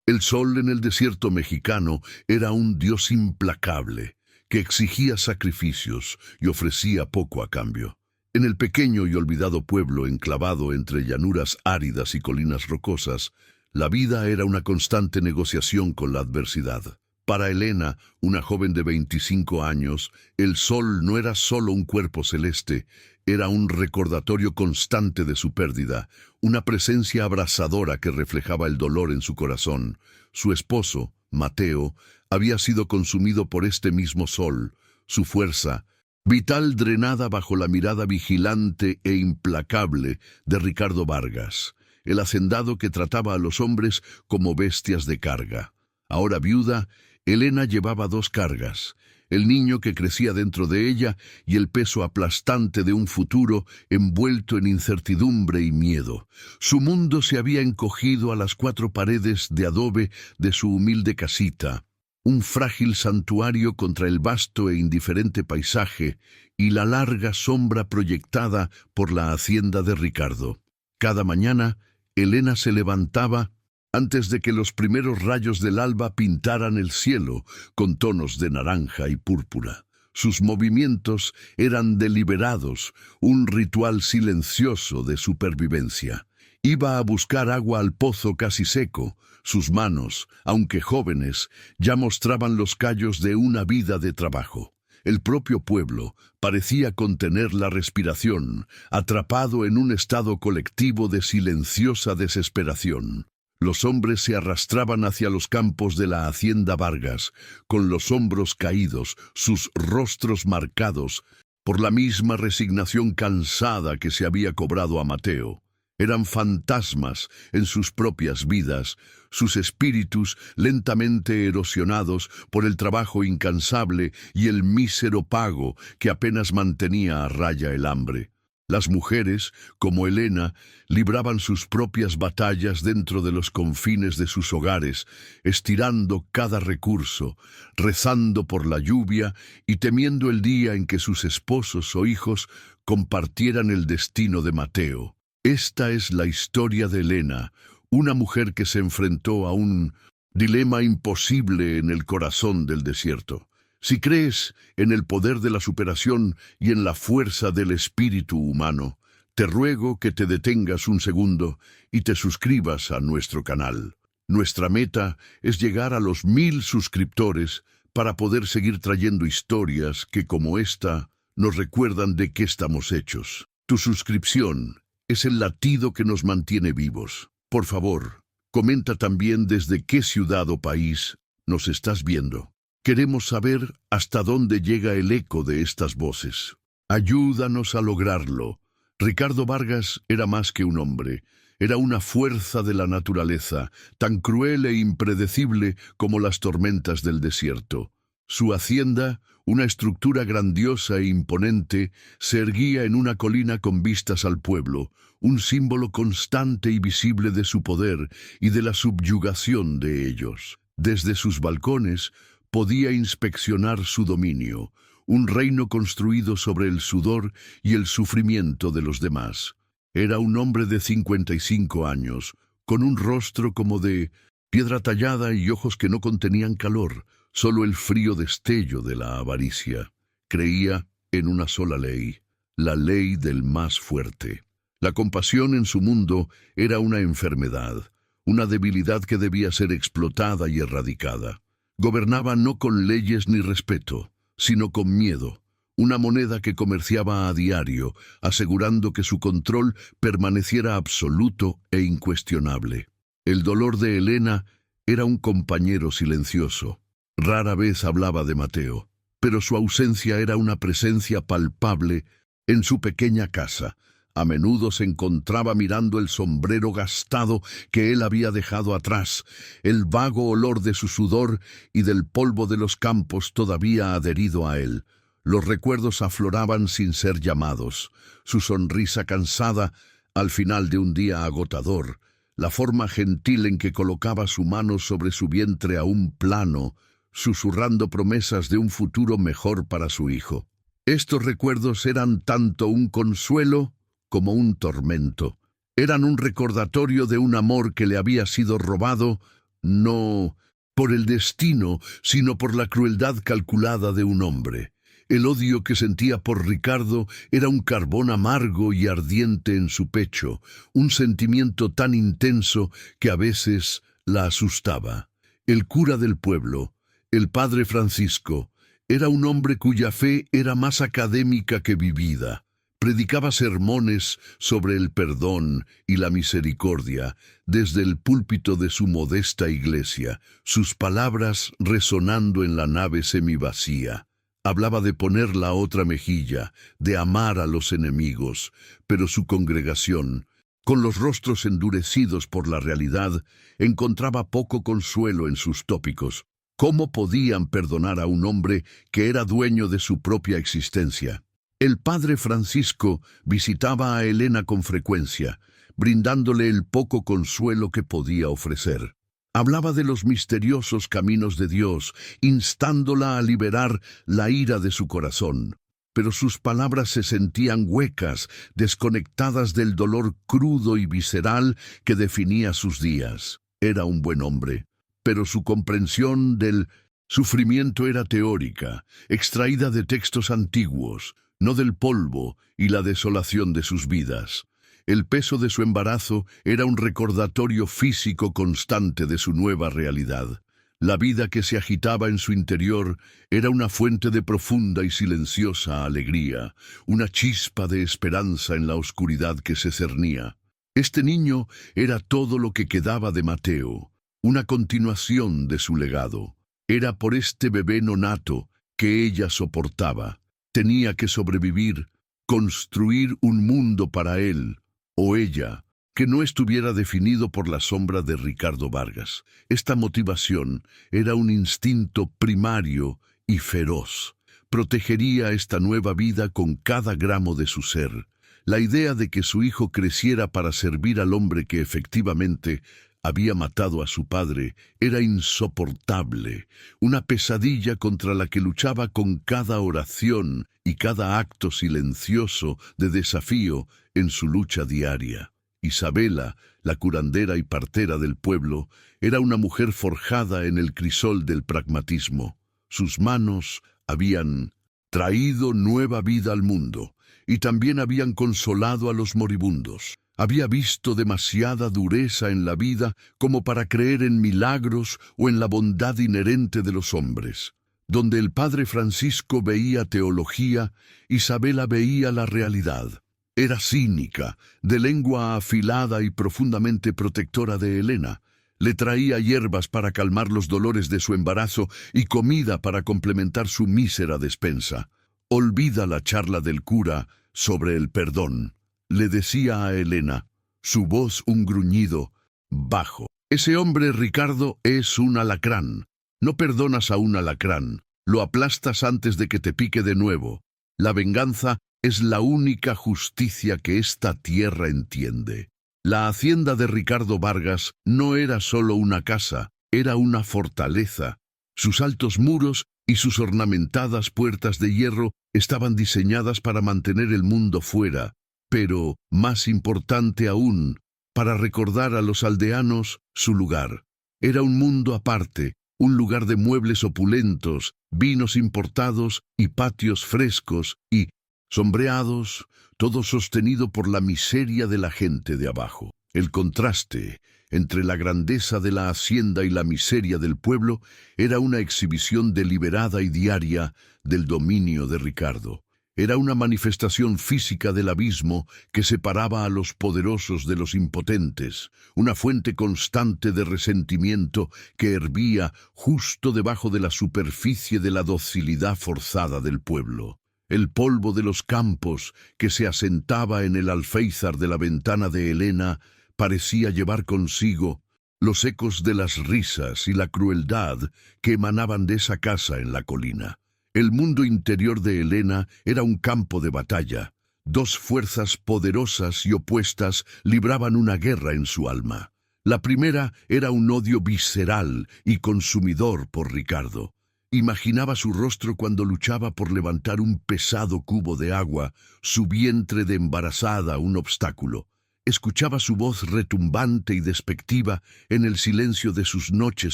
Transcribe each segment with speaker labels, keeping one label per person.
Speaker 1: El sol en el desierto mexicano era un dios implacable, que exigía sacrificios y ofrecía poco a cambio. En el pequeño y olvidado pueblo enclavado entre llanuras áridas y colinas rocosas, la vida era una constante negociación con la adversidad. Para Elena, una joven de 25 años, el sol no era solo un cuerpo celeste, era un recordatorio constante de su pérdida, una presencia abrasadora que reflejaba el dolor en su corazón. Su esposo, Mateo, había sido consumido por este mismo sol, su fuerza vital drenada bajo la mirada vigilante e implacable de Ricardo Vargas, el hacendado que trataba a los hombres como bestias de carga. Ahora viuda, Elena llevaba dos cargas, el niño que crecía dentro de ella y el peso aplastante de un futuro envuelto en incertidumbre y miedo. Su mundo se había encogido a las cuatro paredes de adobe de su humilde casita, un frágil santuario contra el vasto e indiferente paisaje y la larga sombra proyectada por la hacienda de Ricardo. Cada mañana, Elena se levantaba antes de que los primeros rayos del alba pintaran el cielo con tonos de naranja y púrpura. Sus movimientos eran deliberados, un ritual silencioso de supervivencia. Iba a buscar agua al pozo casi seco. Sus manos, aunque jóvenes, ya mostraban los callos de una vida de trabajo. El propio pueblo parecía contener la respiración, atrapado en un estado colectivo de silenciosa desesperación. Los hombres se arrastraban hacia los campos de la hacienda Vargas, con los hombros caídos, sus rostros marcados por la misma resignación cansada que se había cobrado a Mateo. Eran fantasmas en sus propias vidas, sus espíritus lentamente erosionados por el trabajo incansable y el mísero pago que apenas mantenía a raya el hambre. Las mujeres, como Elena, libraban sus propias batallas dentro de los confines de sus hogares, estirando cada recurso, rezando por la lluvia y temiendo el día en que sus esposos o hijos compartieran el destino de Mateo. Esta es la historia de Elena, una mujer que se enfrentó a un dilema imposible en el corazón del desierto. Si crees en el poder de la superación y en la fuerza del espíritu humano, te ruego que te detengas un segundo y te suscribas a nuestro canal. Nuestra meta es llegar a los 1000 suscriptores para poder seguir trayendo historias que, como esta, nos recuerdan de qué estamos hechos. Tu suscripción es el latido que nos mantiene vivos. Por favor, comenta también desde qué ciudad o país nos estás viendo. Queremos saber hasta dónde llega el eco de estas voces. Ayúdanos a lograrlo. Ricardo Vargas era más que un hombre. Era una fuerza de la naturaleza, tan cruel e impredecible como las tormentas del desierto. Su hacienda, una estructura grandiosa e imponente, se erguía en una colina con vistas al pueblo, un símbolo constante y visible de su poder y de la subyugación de ellos. Desde sus balcones podía inspeccionar su dominio, un reino construido sobre el sudor y el sufrimiento de los demás. Era un hombre de 55 años, con un rostro como de piedra tallada y ojos que no contenían calor, solo el frío destello de la avaricia. Creía en una sola ley, la ley del más fuerte. La compasión en su mundo era una enfermedad, una debilidad que debía ser explotada y erradicada. Gobernaba no con leyes ni respeto, sino con miedo, una moneda que comerciaba a diario, asegurando que su control permaneciera absoluto e incuestionable. El dolor de Elena era un compañero silencioso. Rara vez hablaba de Mateo, pero su ausencia era una presencia palpable en su pequeña casa. A menudo se encontraba mirando el sombrero gastado que él había dejado atrás, el vago olor de su sudor y del polvo de los campos todavía adherido a él. Los recuerdos afloraban sin ser llamados, su sonrisa cansada al final de un día agotador, la forma gentil en que colocaba su mano sobre su vientre aún plano, susurrando promesas de un futuro mejor para su hijo. Estos recuerdos eran tanto un consuelo como un tormento. Eran un recordatorio de un amor que le había sido robado no por el destino, sino por la crueldad calculada de un hombre. El odio que sentía por Ricardo era un carbón amargo y ardiente en su pecho, un sentimiento tan intenso que a veces la asustaba. El cura del pueblo, el padre Francisco, era un hombre cuya fe era más académica que vivida. Predicaba sermones sobre el perdón y la misericordia desde el púlpito de su modesta iglesia, sus palabras resonando en la nave semivacía. Hablaba de poner la otra mejilla, de amar a los enemigos, pero su congregación, con los rostros endurecidos por la realidad, encontraba poco consuelo en sus tópicos. ¿Cómo podían perdonar a un hombre que era dueño de su propia existencia? El padre Francisco visitaba a Elena con frecuencia, brindándole el poco consuelo que podía ofrecer. Hablaba de los misteriosos caminos de Dios, instándola a liberar la ira de su corazón. Pero sus palabras se sentían huecas, desconectadas del dolor crudo y visceral que definía sus días. Era un buen hombre, pero su comprensión del sufrimiento era teórica, extraída de textos antiguos, no del polvo y la desolación de sus vidas. El peso de su embarazo era un recordatorio físico constante de su nueva realidad. La vida que se agitaba en su interior era una fuente de profunda y silenciosa alegría, una chispa de esperanza en la oscuridad que se cernía. Este niño era todo lo que quedaba de Mateo, una continuación de su legado. Era por este bebé nonato que ella soportaba. Tenía que sobrevivir, construir un mundo para él, o ella, que no estuviera definido por la sombra de Ricardo Vargas. Esta motivación era un instinto primario y feroz. Protegería esta nueva vida con cada gramo de su ser. La idea de que su hijo creciera para servir al hombre que efectivamente había matado a su padre era insoportable, una pesadilla contra la que luchaba con cada oración y cada acto silencioso de desafío en su lucha diaria. Isabela, la curandera y partera del pueblo, era una mujer forjada en el crisol del pragmatismo. Sus manos habían traído nueva vida al mundo y también habían consolado a los moribundos. Había visto demasiada dureza en la vida como para creer en milagros o en la bondad inherente de los hombres. Donde el padre Francisco veía teología, Isabela veía la realidad. Era cínica, de lengua afilada y profundamente protectora de Elena. Le traía hierbas para calmar los dolores de su embarazo y comida para complementar su mísera despensa. Olvida la charla del cura sobre el perdón, le decía a Elena, su voz un gruñido bajo. Ese hombre, Ricardo, es un alacrán. No perdonas a un alacrán, lo aplastas antes de que te pique de nuevo. La venganza es la única justicia que esta tierra entiende. La hacienda de Ricardo Vargas no era solo una casa, era una fortaleza. Sus altos muros y sus ornamentadas puertas de hierro estaban diseñadas para mantener el mundo fuera, pero, más importante aún, para recordar a los aldeanos su lugar. Era un mundo aparte, un lugar de muebles opulentos, vinos importados y patios frescos y sombreados, todo sostenido por la miseria de la gente de abajo. El contraste entre la grandeza de la hacienda y la miseria del pueblo era una exhibición deliberada y diaria del dominio de Ricardo. Era una manifestación física del abismo que separaba a los poderosos de los impotentes, una fuente constante de resentimiento que hervía justo debajo de la superficie de la docilidad forzada del pueblo. El polvo de los campos que se asentaba en el alféizar de la ventana de Elena parecía llevar consigo los ecos de las risas y la crueldad que emanaban de esa casa en la colina. El mundo interior de Elena era un campo de batalla. Dos fuerzas poderosas y opuestas libraban una guerra en su alma. La primera era un odio visceral y consumidor por Ricardo. Imaginaba su rostro cuando luchaba por levantar un pesado cubo de agua, su vientre de embarazada un obstáculo. escuchaba su voz retumbante y despectiva en el silencio de sus noches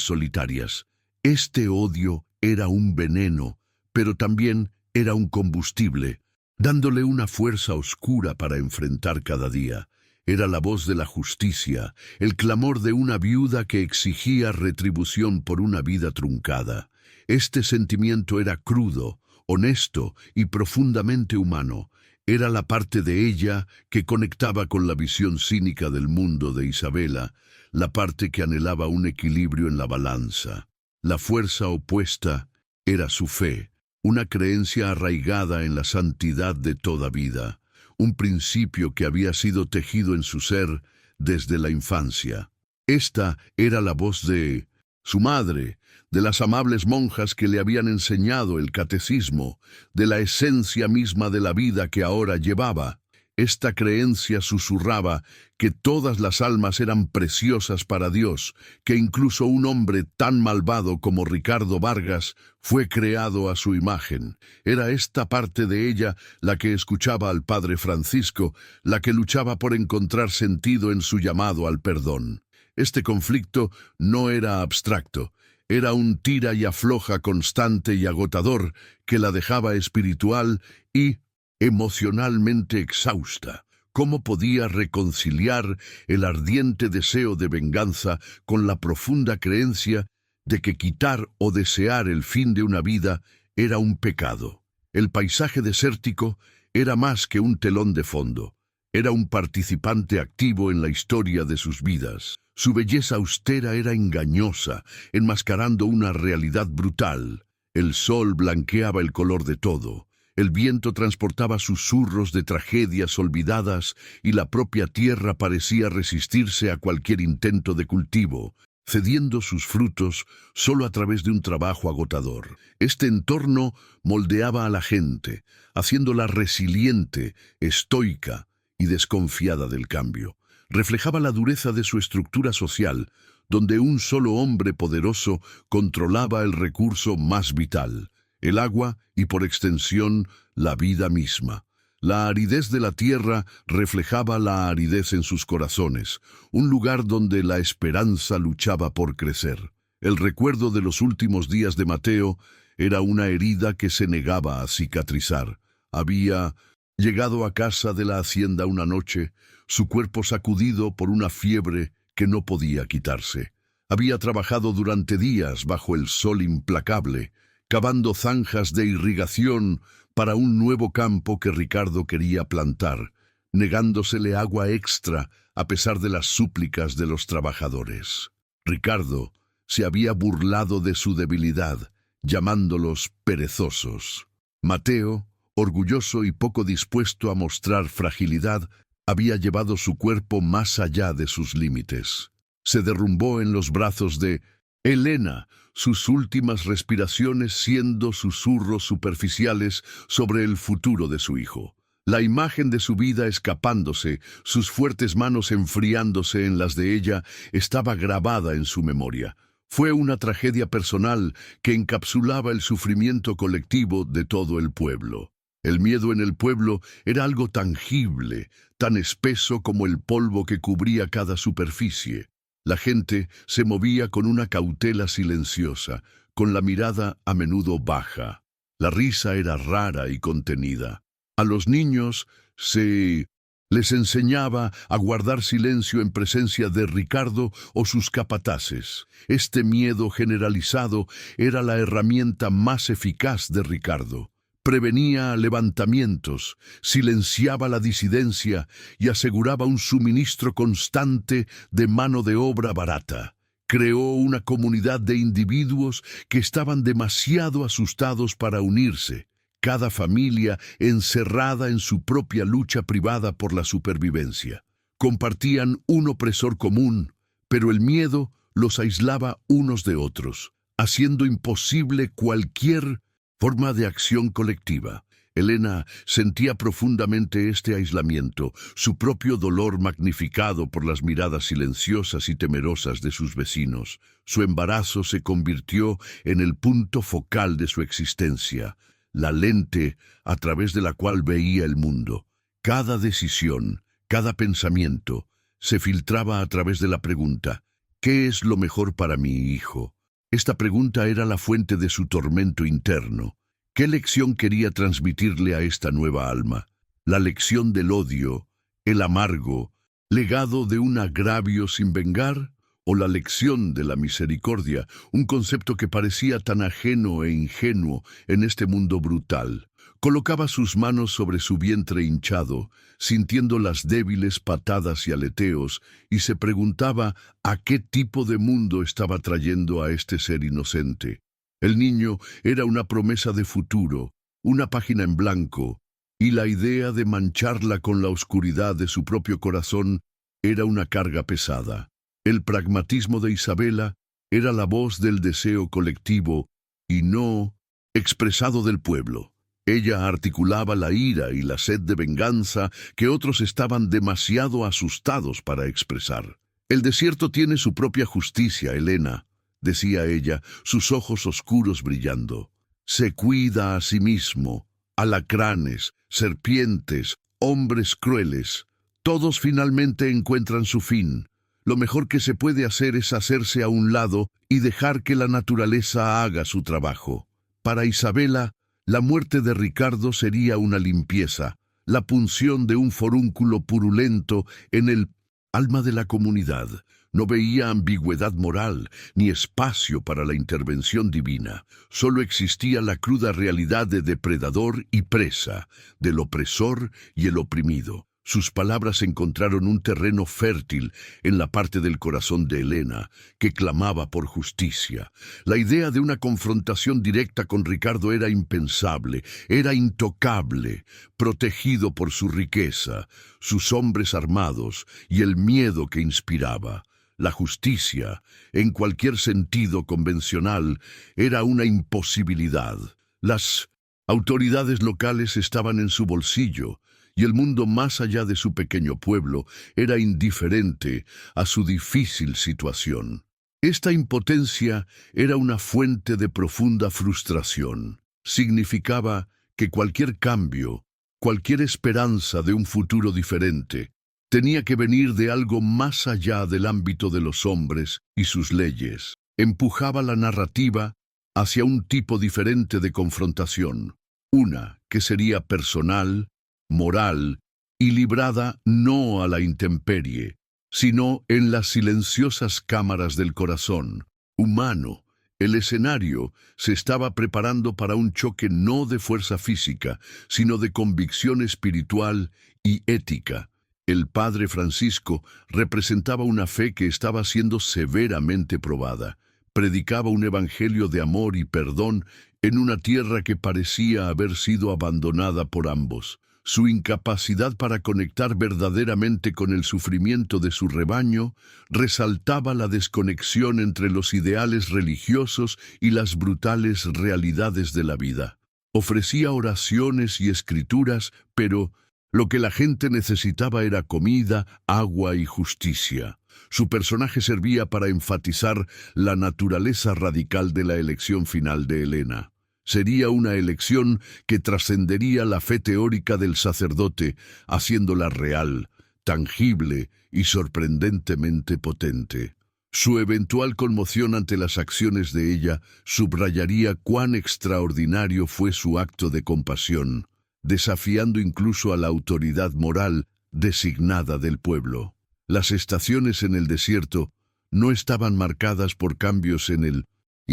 Speaker 1: solitarias. Este odio era un veneno, pero también era un combustible, dándole una fuerza oscura para enfrentar cada día. Era la voz de la justicia, el clamor de una viuda que exigía retribución por una vida truncada. Este sentimiento era crudo, honesto y profundamente humano. Era la parte de ella que conectaba con la visión cínica del mundo de Isabela, la parte que anhelaba un equilibrio en la balanza. La fuerza opuesta era su fe, una creencia arraigada en la santidad de toda vida, un principio que había sido tejido en su ser desde la infancia. Esta era la voz de su madre, de las amables monjas que le habían enseñado el catecismo, de la esencia misma de la vida que ahora llevaba. Esta creencia susurraba que todas las almas eran preciosas para Dios, que incluso un hombre tan malvado como Ricardo Vargas fue creado a su imagen. Era esta parte de ella la que escuchaba al padre Francisco, la que luchaba por encontrar sentido en su llamado al perdón. Este conflicto no era abstracto, era un tira y afloja constante y agotador que la dejaba espiritual y emocionalmente exhausta. ¿Cómo podía reconciliar el ardiente deseo de venganza con la profunda creencia de que quitar o desear el fin de una vida era un pecado? El paisaje desértico era más que un telón de fondo. Era un participante activo en la historia de sus vidas. Su belleza austera era engañosa, enmascarando una realidad brutal. El sol blanqueaba el color de todo. El viento transportaba susurros de tragedias olvidadas y la propia tierra parecía resistirse a cualquier intento de cultivo, cediendo sus frutos solo a través de un trabajo agotador. Este entorno moldeaba a la gente, haciéndola resiliente, estoica y desconfiada del cambio. Reflejaba la dureza de su estructura social, donde un solo hombre poderoso controlaba el recurso más vital, el agua y por extensión la vida misma. La aridez de la tierra reflejaba la aridez en sus corazones, un lugar donde la esperanza luchaba por crecer. El recuerdo de los últimos días de Mateo era una herida que se negaba a cicatrizar. Había llegado a casa de la hacienda una noche, su cuerpo sacudido por una fiebre que no podía quitarse. Había trabajado durante días bajo el sol implacable, cavando zanjas de irrigación para un nuevo campo que Ricardo quería plantar, negándosele agua extra a pesar de las súplicas de los trabajadores. Ricardo se había burlado de su debilidad, llamándolos perezosos. Mateo, orgulloso y poco dispuesto a mostrar fragilidad, había llevado su cuerpo más allá de sus límites. Se derrumbó en los brazos de Elena, sus últimas respiraciones siendo susurros superficiales sobre el futuro de su hijo. La imagen de su vida escapándose, sus fuertes manos enfriándose en las de ella, estaba grabada en su memoria. Fue una tragedia personal que encapsulaba el sufrimiento colectivo de todo el pueblo. El miedo en el pueblo era algo tangible, tan espeso como el polvo que cubría cada superficie. La gente se movía con una cautela silenciosa, con la mirada a menudo baja. La risa era rara y contenida. A los niños se les enseñaba a guardar silencio en presencia de Ricardo o sus capataces. Este miedo generalizado era la herramienta más eficaz de Ricardo. Prevenía levantamientos, silenciaba la disidencia y aseguraba un suministro constante de mano de obra barata. Creó una comunidad de individuos que estaban demasiado asustados para unirse, cada familia encerrada en su propia lucha privada por la supervivencia. Compartían un opresor común, pero el miedo los aislaba unos de otros, haciendo imposible cualquier forma de acción colectiva. Elena sentía profundamente este aislamiento, su propio dolor magnificado por las miradas silenciosas y temerosas de sus vecinos. Su embarazo se convirtió en el punto focal de su existencia, la lente a través de la cual veía el mundo. Cada decisión, Cada pensamiento se filtraba a través de la pregunta: ¿qué es lo mejor para mi hijo? Esta pregunta era la fuente de su tormento interno. ¿Qué lección quería transmitirle a esta nueva alma? La lección del odio, el amargo, legado de un agravio sin vengar, o la lección de la misericordia, un concepto que parecía tan ajeno e ingenuo en este mundo brutal. Colocaba sus manos sobre su vientre hinchado, sintiendo las débiles patadas y aleteos, y se preguntaba a qué tipo de mundo estaba trayendo a este ser inocente. El niño era una promesa de futuro, una página en blanco, y la idea de mancharla con la oscuridad de su propio corazón era una carga pesada. El pragmatismo de Isabela era la voz del deseo colectivo y no expresado del pueblo. Ella articulaba la ira y la sed de venganza que otros estaban demasiado asustados para expresar. El desierto tiene su propia justicia, Helena, decía ella, sus ojos oscuros brillando. Se cuida a sí mismo. Alacranes, serpientes, hombres crueles, todos finalmente encuentran su fin. Lo mejor que se puede hacer es hacerse a un lado y dejar que la naturaleza haga su trabajo. Para Isabela, la muerte de Ricardo sería una limpieza, la punción de un forúnculo purulento en el alma de la comunidad. No veía ambigüedad moral ni espacio para la intervención divina. Solo existía la cruda realidad de depredador y presa, del opresor y el oprimido. Sus palabras encontraron un terreno fértil en la parte del corazón de Helena, que clamaba por justicia. La idea de una confrontación directa con Ricardo era impensable, era intocable, protegido por su riqueza, sus hombres armados y el miedo que inspiraba. La justicia, en cualquier sentido convencional, era una imposibilidad. Las autoridades locales estaban en su bolsillo, y el mundo más allá de su pequeño pueblo era indiferente a su difícil situación. Esta impotencia era una fuente de profunda frustración. Significaba que cualquier cambio, cualquier esperanza de un futuro diferente, tenía que venir de algo más allá del ámbito de los hombres y sus leyes. Empujaba la narrativa hacia un tipo diferente de confrontación, una que sería personal, moral y librada no a la intemperie, sino en las silenciosas cámaras del corazón humano. El escenario se estaba preparando para un choque no de fuerza física, sino de convicción espiritual y ética. El padre Francisco representaba una fe que estaba siendo severamente probada. Predicaba un evangelio de amor y perdón en una tierra que parecía haber sido abandonada por ambos. Su incapacidad para conectar verdaderamente con el sufrimiento de su rebaño resaltaba la desconexión entre los ideales religiosos y las brutales realidades de la vida. Ofrecía oraciones y escrituras, pero lo que la gente necesitaba era comida, agua y justicia. Su personaje servía para enfatizar la naturaleza radical de la elección final de Helena. Sería una elección que trascendería la fe teórica del sacerdote, haciéndola real, tangible y sorprendentemente potente. Su eventual conmoción ante las acciones de ella subrayaría cuán extraordinario fue su acto de compasión, desafiando incluso a la autoridad moral designada del pueblo. Las estaciones en el desierto no estaban marcadas por cambios en el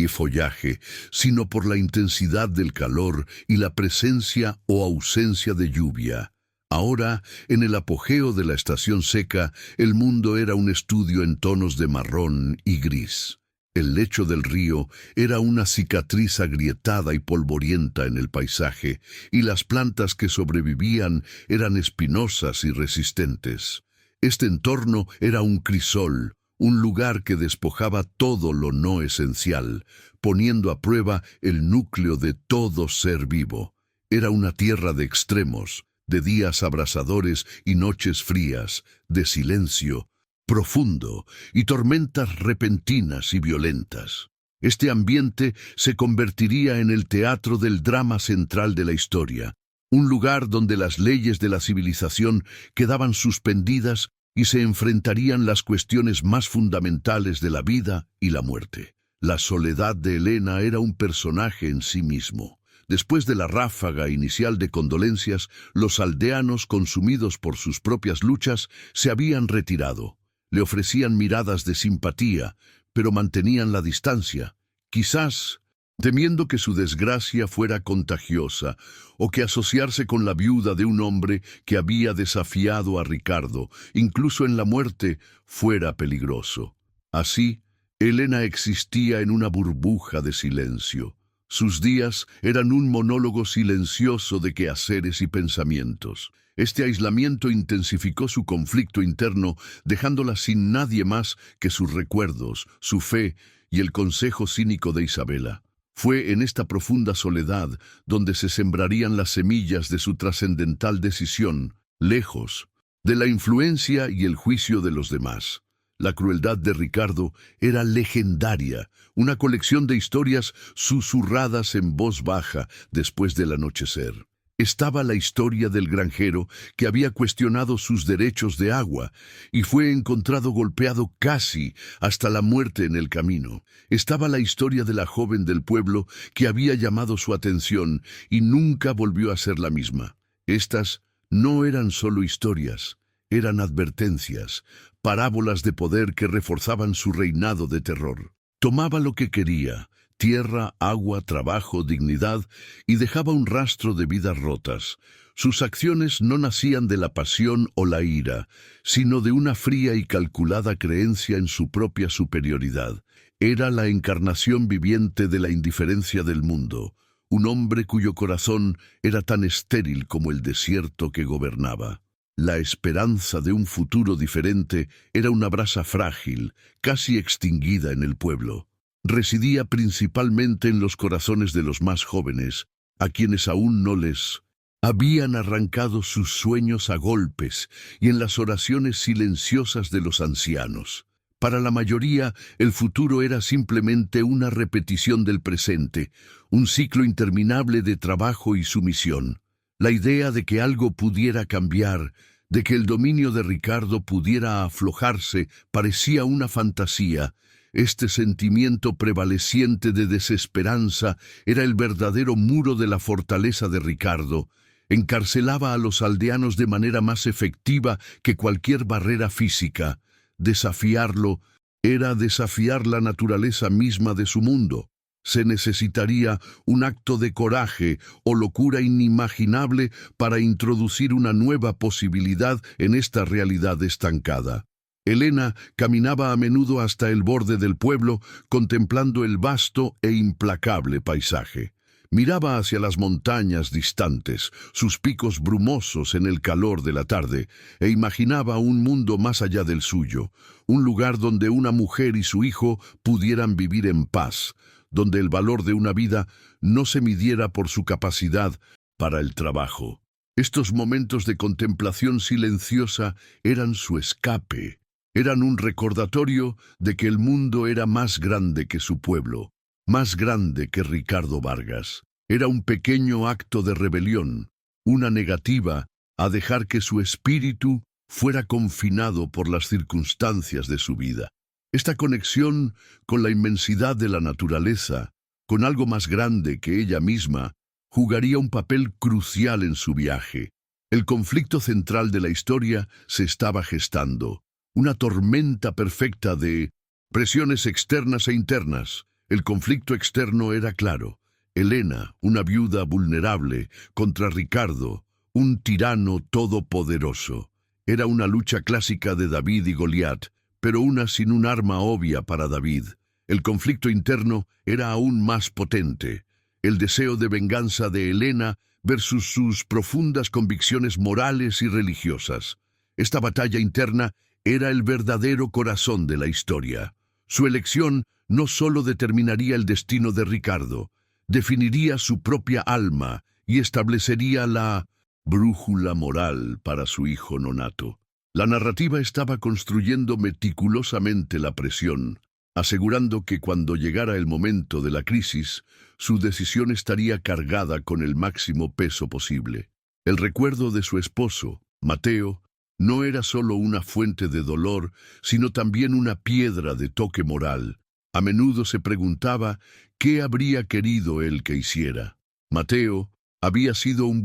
Speaker 1: follaje, sino por la intensidad del calor y la presencia o ausencia de lluvia. Ahora, en el apogeo de la estación seca, el mundo era un estudio en tonos de marrón y gris. El lecho del río era una cicatriz agrietada y polvorienta en el paisaje, y las plantas que sobrevivían eran espinosas y resistentes. Este entorno era un crisol, un lugar que despojaba todo lo no esencial, poniendo a prueba el núcleo de todo ser vivo. Era una tierra de extremos, de días abrasadores y noches frías, de silencio profundo y tormentas repentinas y violentas. Este ambiente se convertiría en el teatro del drama central de la historia, un lugar donde las leyes de la civilización quedaban suspendidas y se enfrentarían las cuestiones más fundamentales de la vida y la muerte. La soledad de Helena era un personaje en sí mismo. Después de la ráfaga inicial de condolencias, los aldeanos, consumidos por sus propias luchas, se habían retirado. Le ofrecían miradas de simpatía, pero mantenían la distancia, quizás temiendo que su desgracia fuera contagiosa o que asociarse con la viuda de un hombre que había desafiado a Ricardo, incluso en la muerte, fuera peligroso. Así, Helena existía en una burbuja de silencio. Sus días eran un monólogo silencioso de quehaceres y pensamientos. Este aislamiento intensificó su conflicto interno, dejándola sin nadie más que sus recuerdos, su fe y el consejo cínico de Isabela. Fue en esta profunda soledad donde se sembrarían las semillas de su trascendental decisión, lejos de la influencia y el juicio de los demás. La crueldad de Ricardo era legendaria, una colección de historias susurradas en voz baja después del anochecer. Estaba la historia del granjero que había cuestionado sus derechos de agua y fue encontrado golpeado casi hasta la muerte en el camino. Estaba la historia de la joven del pueblo que había llamado su atención y nunca volvió a ser la misma. Estas no eran solo historias, eran advertencias, parábolas de poder que reforzaban su reinado de terror. Tomaba lo que quería: tierra, agua, trabajo, dignidad, y dejaba un rastro de vidas rotas. Sus acciones no nacían de la pasión o la ira, sino de una fría y calculada creencia en su propia superioridad. Era la encarnación viviente de la indiferencia del mundo, un hombre cuyo corazón era tan estéril como el desierto que gobernaba. La esperanza de un futuro diferente era una brasa frágil, casi extinguida en el pueblo. Residía principalmente en los corazones de los más jóvenes, a quienes aún no les habían arrancado sus sueños a golpes, y en las oraciones silenciosas de los ancianos. Para la mayoría, el futuro era simplemente una repetición del presente, un ciclo interminable de trabajo y sumisión. La idea de que algo pudiera cambiar, de que el dominio de Ricardo pudiera aflojarse, parecía una fantasía. Este sentimiento prevaleciente de desesperanza era el verdadero muro de la fortaleza de Ricardo. Encarcelaba a los aldeanos de manera más efectiva que cualquier barrera física. Desafiarlo era desafiar la naturaleza misma de su mundo. Se necesitaría un acto de coraje o locura inimaginable para introducir una nueva posibilidad en esta realidad estancada. Helena caminaba a menudo hasta el borde del pueblo, contemplando el vasto e implacable paisaje. Miraba hacia las montañas distantes, sus picos brumosos en el calor de la tarde, e imaginaba un mundo más allá del suyo, un lugar donde una mujer y su hijo pudieran vivir en paz, donde el valor de una vida no se midiera por su capacidad para el trabajo. Estos momentos de contemplación silenciosa eran su escape, eran un recordatorio de que el mundo era más grande que su pueblo, más grande que Ricardo Vargas. Era un pequeño acto de rebelión, una negativa a dejar que su espíritu fuera confinado por las circunstancias de su vida. Esta conexión con la inmensidad de la naturaleza, con algo más grande que ella misma, jugaría un papel crucial en su viaje. El conflicto central de la historia se estaba gestando, una tormenta perfecta de presiones externas e internas. El conflicto externo era claro: Helena, una viuda vulnerable, contra Ricardo, un tirano todopoderoso. Era una lucha clásica de David y Goliat, pero una sin un arma obvia para David. El conflicto interno era aún más potente: el deseo de venganza de Helena versus sus profundas convicciones morales y religiosas. Esta batalla interna era el verdadero corazón de la historia. Su elección no solo determinaría el destino de Ricardo, definiría su propia alma y establecería la brújula moral para su hijo nonato. La narrativa estaba construyendo meticulosamente la presión, asegurando que cuando llegara el momento de la crisis, su decisión estaría cargada con el máximo peso posible. El recuerdo de su esposo, Mateo, no era solo una fuente de dolor, sino también una piedra de toque moral. A menudo se preguntaba qué habría querido él que hiciera. Mateo había sido un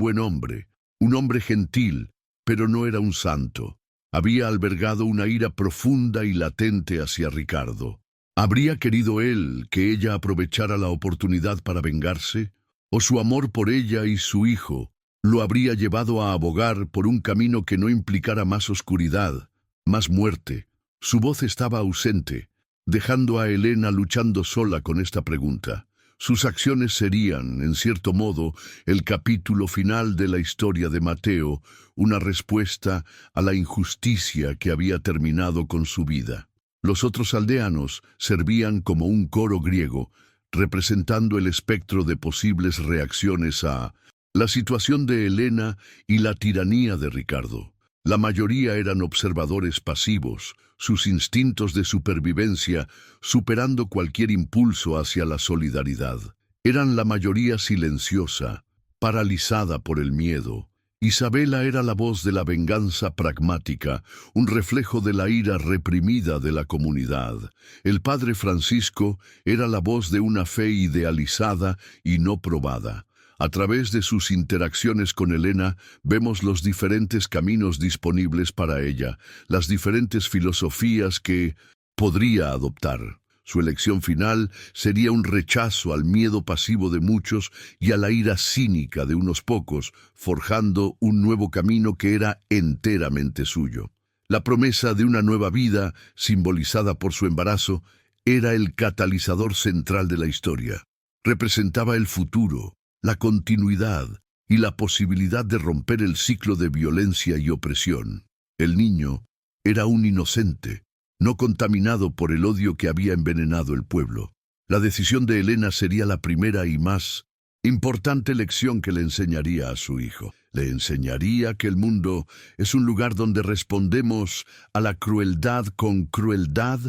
Speaker 1: hombre gentil, pero no era un santo. Había albergado una ira profunda y latente hacia Ricardo. ¿Habría querido él que ella aprovechara la oportunidad para vengarse? ¿O su amor por ella y su hijo lo habría llevado a abogar por un camino que no implicara más oscuridad, más muerte? Su voz estaba ausente, dejando a Helena luchando sola con esta pregunta. Sus acciones serían, en cierto modo, el capítulo final de la historia de Mateo, una respuesta a la injusticia que había terminado con su vida. Los otros aldeanos servían como un coro griego, representando el espectro de posibles reacciones a la situación de Helena y la tiranía de Ricardo. La mayoría eran observadores pasivos, sus instintos de supervivencia superando cualquier impulso hacia la solidaridad. Eran la mayoría silenciosa, paralizada por el miedo. Isabela era la voz de la venganza pragmática, un reflejo de la ira reprimida de la comunidad. El padre Francisco era la voz de una fe idealizada y no probada. A través de sus interacciones con Helena, vemos los diferentes caminos disponibles para ella, las diferentes filosofías que podría adoptar. Su elección final sería un rechazo al miedo pasivo de muchos y a la ira cínica de unos pocos, forjando un nuevo camino que era enteramente suyo. La promesa de una nueva vida, simbolizada por su embarazo, era el catalizador central de la historia. Representaba el futuro, la continuidad y la posibilidad de romper el ciclo de violencia y opresión. El niño era un inocente, no contaminado por el odio que había envenenado el pueblo. La decisión de Helena sería la primera y más importante lección que le enseñaría a su hijo. Le enseñaría que el mundo es un lugar donde respondemos a la crueldad con crueldad,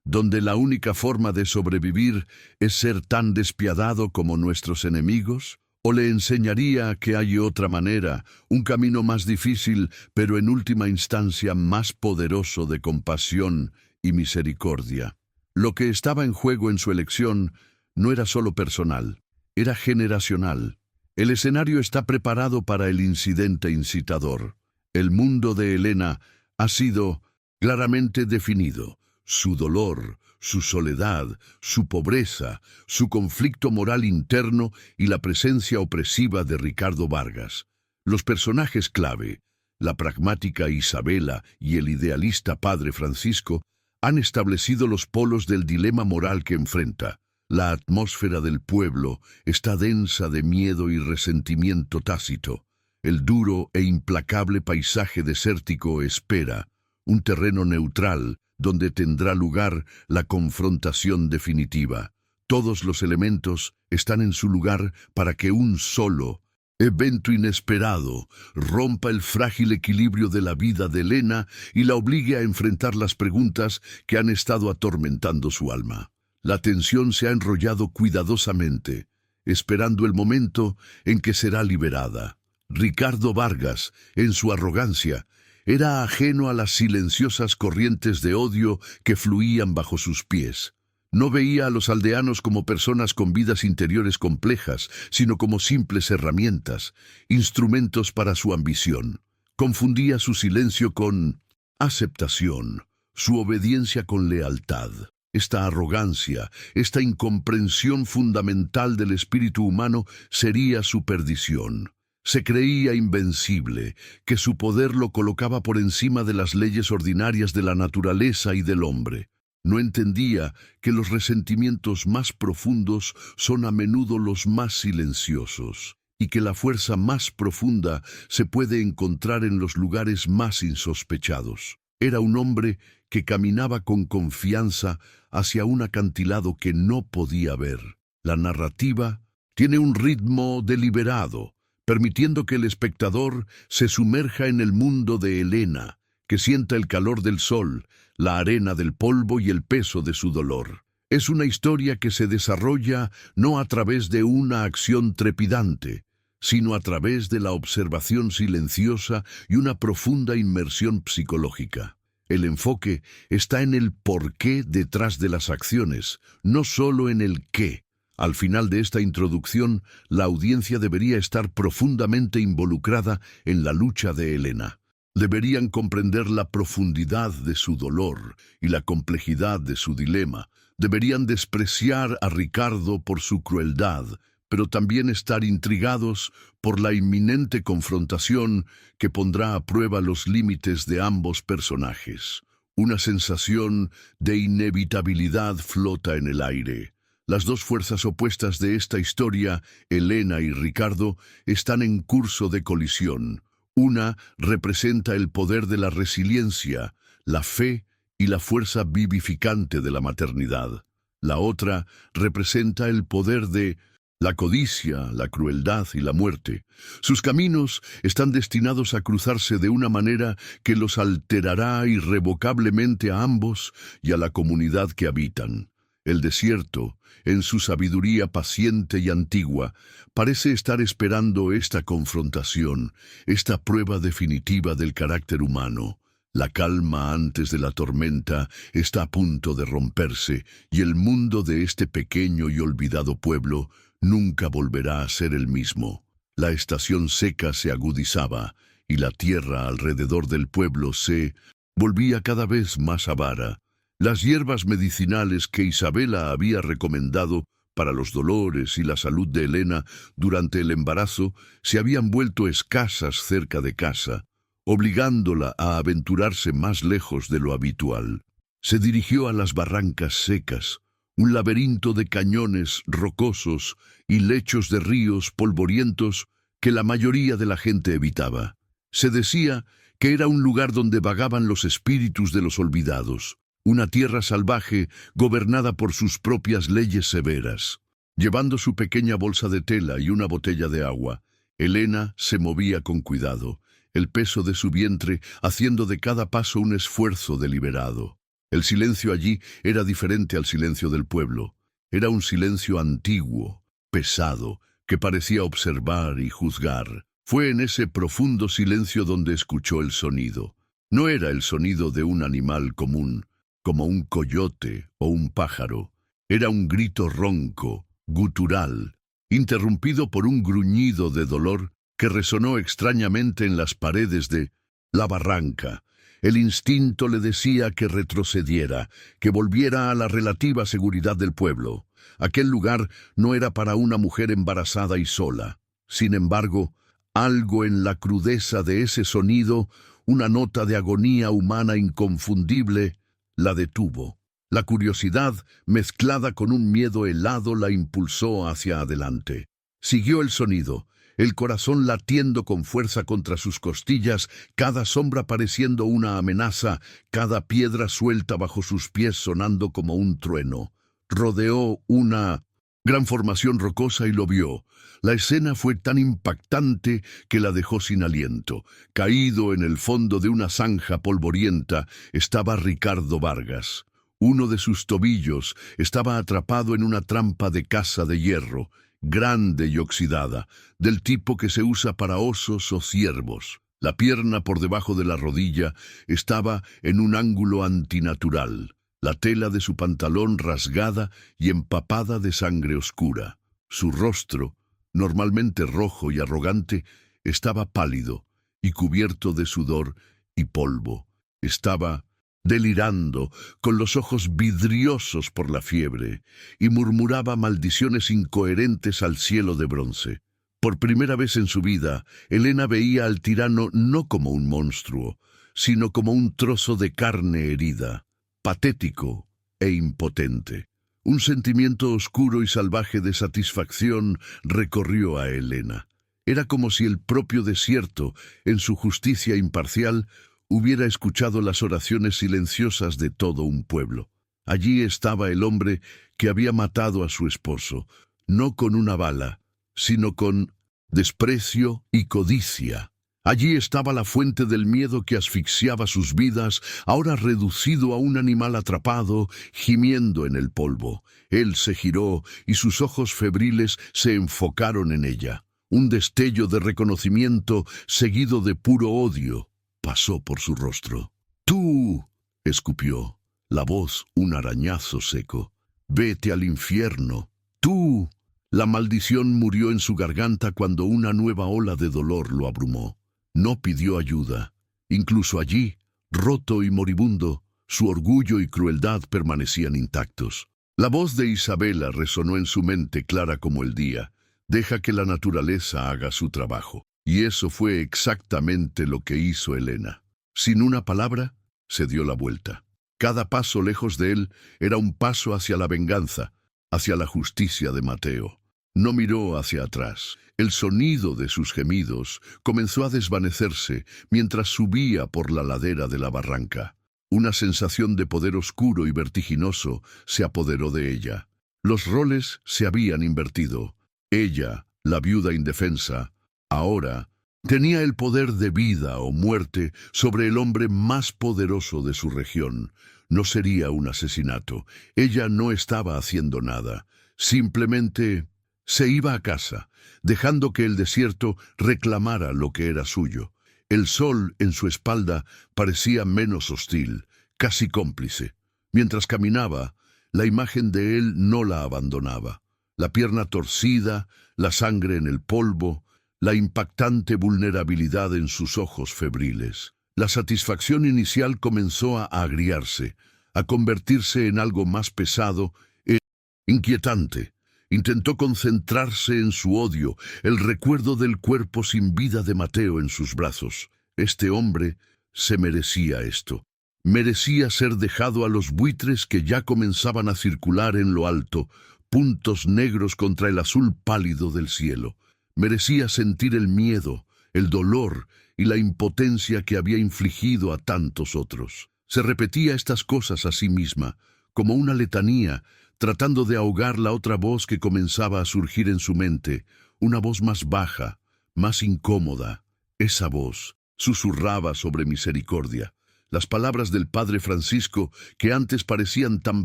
Speaker 1: donde la única forma de sobrevivir es ser tan despiadado como nuestros enemigos. ¿O le enseñaría que hay otra manera, un camino más difícil, pero en última instancia más poderoso de compasión y misericordia? Lo que estaba en juego en su elección no era solo personal, era generacional. El escenario está preparado para el incidente incitador. El mundo de Helena ha sido claramente definido. Su dolor, su soledad, su pobreza, su conflicto moral interno y la presencia opresiva de Ricardo Vargas. Los personajes clave, la pragmática Isabela y el idealista padre Francisco, han establecido los polos del dilema moral que enfrenta. La atmósfera del pueblo está densa de miedo y resentimiento tácito. El duro e implacable paisaje desértico espera, un terreno neutral, donde tendrá lugar la confrontación definitiva. Todos los elementos están en su lugar para que un solo evento inesperado rompa el frágil equilibrio de la vida de Helena y la obligue a enfrentar las preguntas que han estado atormentando su alma. La tensión se ha enrollado cuidadosamente, esperando el momento en que será liberada. Ricardo Vargas, en su arrogancia, era ajeno a las silenciosas corrientes de odio que fluían bajo sus pies. No veía a los aldeanos como personas con vidas interiores complejas, sino como simples herramientas, instrumentos para su ambición. Confundía su silencio con aceptación, su obediencia con lealtad. Esta arrogancia, esta incomprensión fundamental del espíritu humano sería su perdición. Se creía invencible, que su poder lo colocaba por encima de las leyes ordinarias de la naturaleza y del hombre. No entendía que los resentimientos más profundos son a menudo los más silenciosos, y que la fuerza más profunda se puede encontrar en los lugares más insospechados. Era un hombre que caminaba con confianza hacia un acantilado que no podía ver. La narrativa tiene un ritmo deliberado, permitiendo que el espectador se sumerja en el mundo de Helena, que sienta el calor del sol, la arena del polvo y el peso de su dolor. Es una historia que se desarrolla no a través de una acción trepidante, sino a través de la observación silenciosa y una profunda inmersión psicológica. El enfoque está en el porqué detrás de las acciones, no solo en el qué. Al final de esta introducción, la audiencia debería estar profundamente involucrada en la lucha de Helena. Deberían comprender la profundidad de su dolor y la complejidad de su dilema. Deberían despreciar a Ricardo por su crueldad, pero también estar intrigados por la inminente confrontación que pondrá a prueba los límites de ambos personajes. Una sensación de inevitabilidad flota en el aire. Las dos fuerzas opuestas de esta historia, Helena y Ricardo, están en curso de colisión. Una representa el poder de la resiliencia, la fe y la fuerza vivificante de la maternidad. La otra representa el poder de la codicia, la crueldad y la muerte. Sus caminos están destinados a cruzarse de una manera que los alterará irrevocablemente a ambos y a la comunidad que habitan. El desierto, en su sabiduría paciente y antigua, parece estar esperando esta confrontación, esta prueba definitiva del carácter humano. La calma antes de la tormenta está a punto de romperse y el mundo de este pequeño y olvidado pueblo nunca volverá a ser el mismo. La estación seca se agudizaba y la tierra alrededor del pueblo se volvía cada vez más avara. Las hierbas medicinales que Isabela había recomendado para los dolores y la salud de Helena durante el embarazo se habían vuelto escasas cerca de casa, obligándola a aventurarse más lejos de lo habitual. Se dirigió a las barrancas secas, un laberinto de cañones rocosos y lechos de ríos polvorientos que la mayoría de la gente evitaba. Se decía que era un lugar donde vagaban los espíritus de los olvidados, una tierra salvaje gobernada por sus propias leyes severas. Llevando su pequeña bolsa de tela y una botella de agua, Helena se movía con cuidado, el peso de su vientre haciendo de cada paso un esfuerzo deliberado. El silencio allí era diferente al silencio del pueblo. Era un silencio antiguo, pesado, que parecía observar y juzgar. Fue en ese profundo silencio donde escuchó el sonido. No era el sonido de un animal común, como un coyote o un pájaro. Era un grito ronco, gutural, interrumpido por un gruñido de dolor que resonó extrañamente en las paredes de la barranca. El instinto le decía que retrocediera, que volviera a la relativa seguridad del pueblo. Aquel lugar no era para una mujer embarazada y sola. Sin embargo, algo en la crudeza de ese sonido, una nota de agonía humana inconfundible, la detuvo. La curiosidad, mezclada con un miedo helado, la impulsó hacia adelante. Siguió el sonido, el corazón latiendo con fuerza contra sus costillas, cada sombra pareciendo una amenaza, cada piedra suelta bajo sus pies sonando como un trueno. Rodeó una gran formación rocosa y lo vio. La escena fue tan impactante que la dejó sin aliento. Caído en el fondo de una zanja polvorienta estaba Ricardo Vargas. Uno de sus tobillos estaba atrapado en una trampa de caza de hierro, grande y oxidada, del tipo que se usa para osos o ciervos. La pierna por debajo de la rodilla estaba en un ángulo antinatural, la tela de su pantalón rasgada y empapada de sangre oscura. Su rostro, normalmente rojo y arrogante, estaba pálido y cubierto de sudor y polvo. Estaba delirando, con los ojos vidriosos por la fiebre, y murmuraba maldiciones incoherentes al cielo de bronce. Por primera vez en su vida, Helena veía al tirano no como un monstruo, sino como un trozo de carne herida, patético e impotente. Un sentimiento oscuro y salvaje de satisfacción recorrió a Helena. Era como si el propio desierto, en su justicia imparcial, hubiera escuchado las oraciones silenciosas de todo un pueblo. Allí estaba el hombre que había matado a su esposo, no con una bala, sino con desprecio y codicia. Allí estaba la fuente del miedo que asfixiaba sus vidas, ahora reducido a un animal atrapado, gimiendo en el polvo. Él se giró y sus ojos febriles se enfocaron en ella. Un destello de reconocimiento seguido de puro odio pasó por su rostro. «¡Tú!», escupió, la voz un arañazo seco. «Vete al infierno. ¡Tú!». La maldición murió en su garganta cuando una nueva ola de dolor lo abrumó. No pidió ayuda. Incluso allí, roto y moribundo, su orgullo y crueldad permanecían intactos. La voz de Isabela resonó en su mente clara como el día. «Deja que la naturaleza haga su trabajo». Y eso fue exactamente lo que hizo Elena. Sin una palabra, se dio la vuelta. Cada paso lejos de él era un paso hacia la venganza, hacia la justicia de Mateo. No miró hacia atrás. El sonido de sus gemidos comenzó a desvanecerse mientras subía por la ladera de la barranca. Una sensación de poder oscuro y vertiginoso se apoderó de ella. Los roles se habían invertido. Ella, la viuda indefensa, ahora tenía el poder de vida o muerte sobre el hombre más poderoso de su región. No sería un asesinato. Ella no estaba haciendo nada. Simplemente se iba a casa, dejando que el desierto reclamara lo que era suyo. El sol en su espalda parecía menos hostil, casi cómplice. Mientras caminaba, la imagen de él no la abandonaba. La pierna torcida, la sangre en el polvo, la impactante vulnerabilidad en sus ojos febriles. La satisfacción inicial comenzó a agriarse, a convertirse en algo más pesado e inquietante. Intentó concentrarse en su odio, el recuerdo del cuerpo sin vida de Mateo en sus brazos. Este hombre se merecía esto. Merecía ser dejado a los buitres que ya comenzaban a circular en lo alto, puntos negros contra el azul pálido del cielo. Merecía sentir el miedo, el dolor y la impotencia que había infligido a tantos otros. Se repetía estas cosas a sí misma, como una letanía, tratando de ahogar la otra voz que comenzaba a surgir en su mente, una voz más baja, más incómoda. Esa voz susurraba sobre misericordia. Las palabras del padre Francisco, que antes parecían tan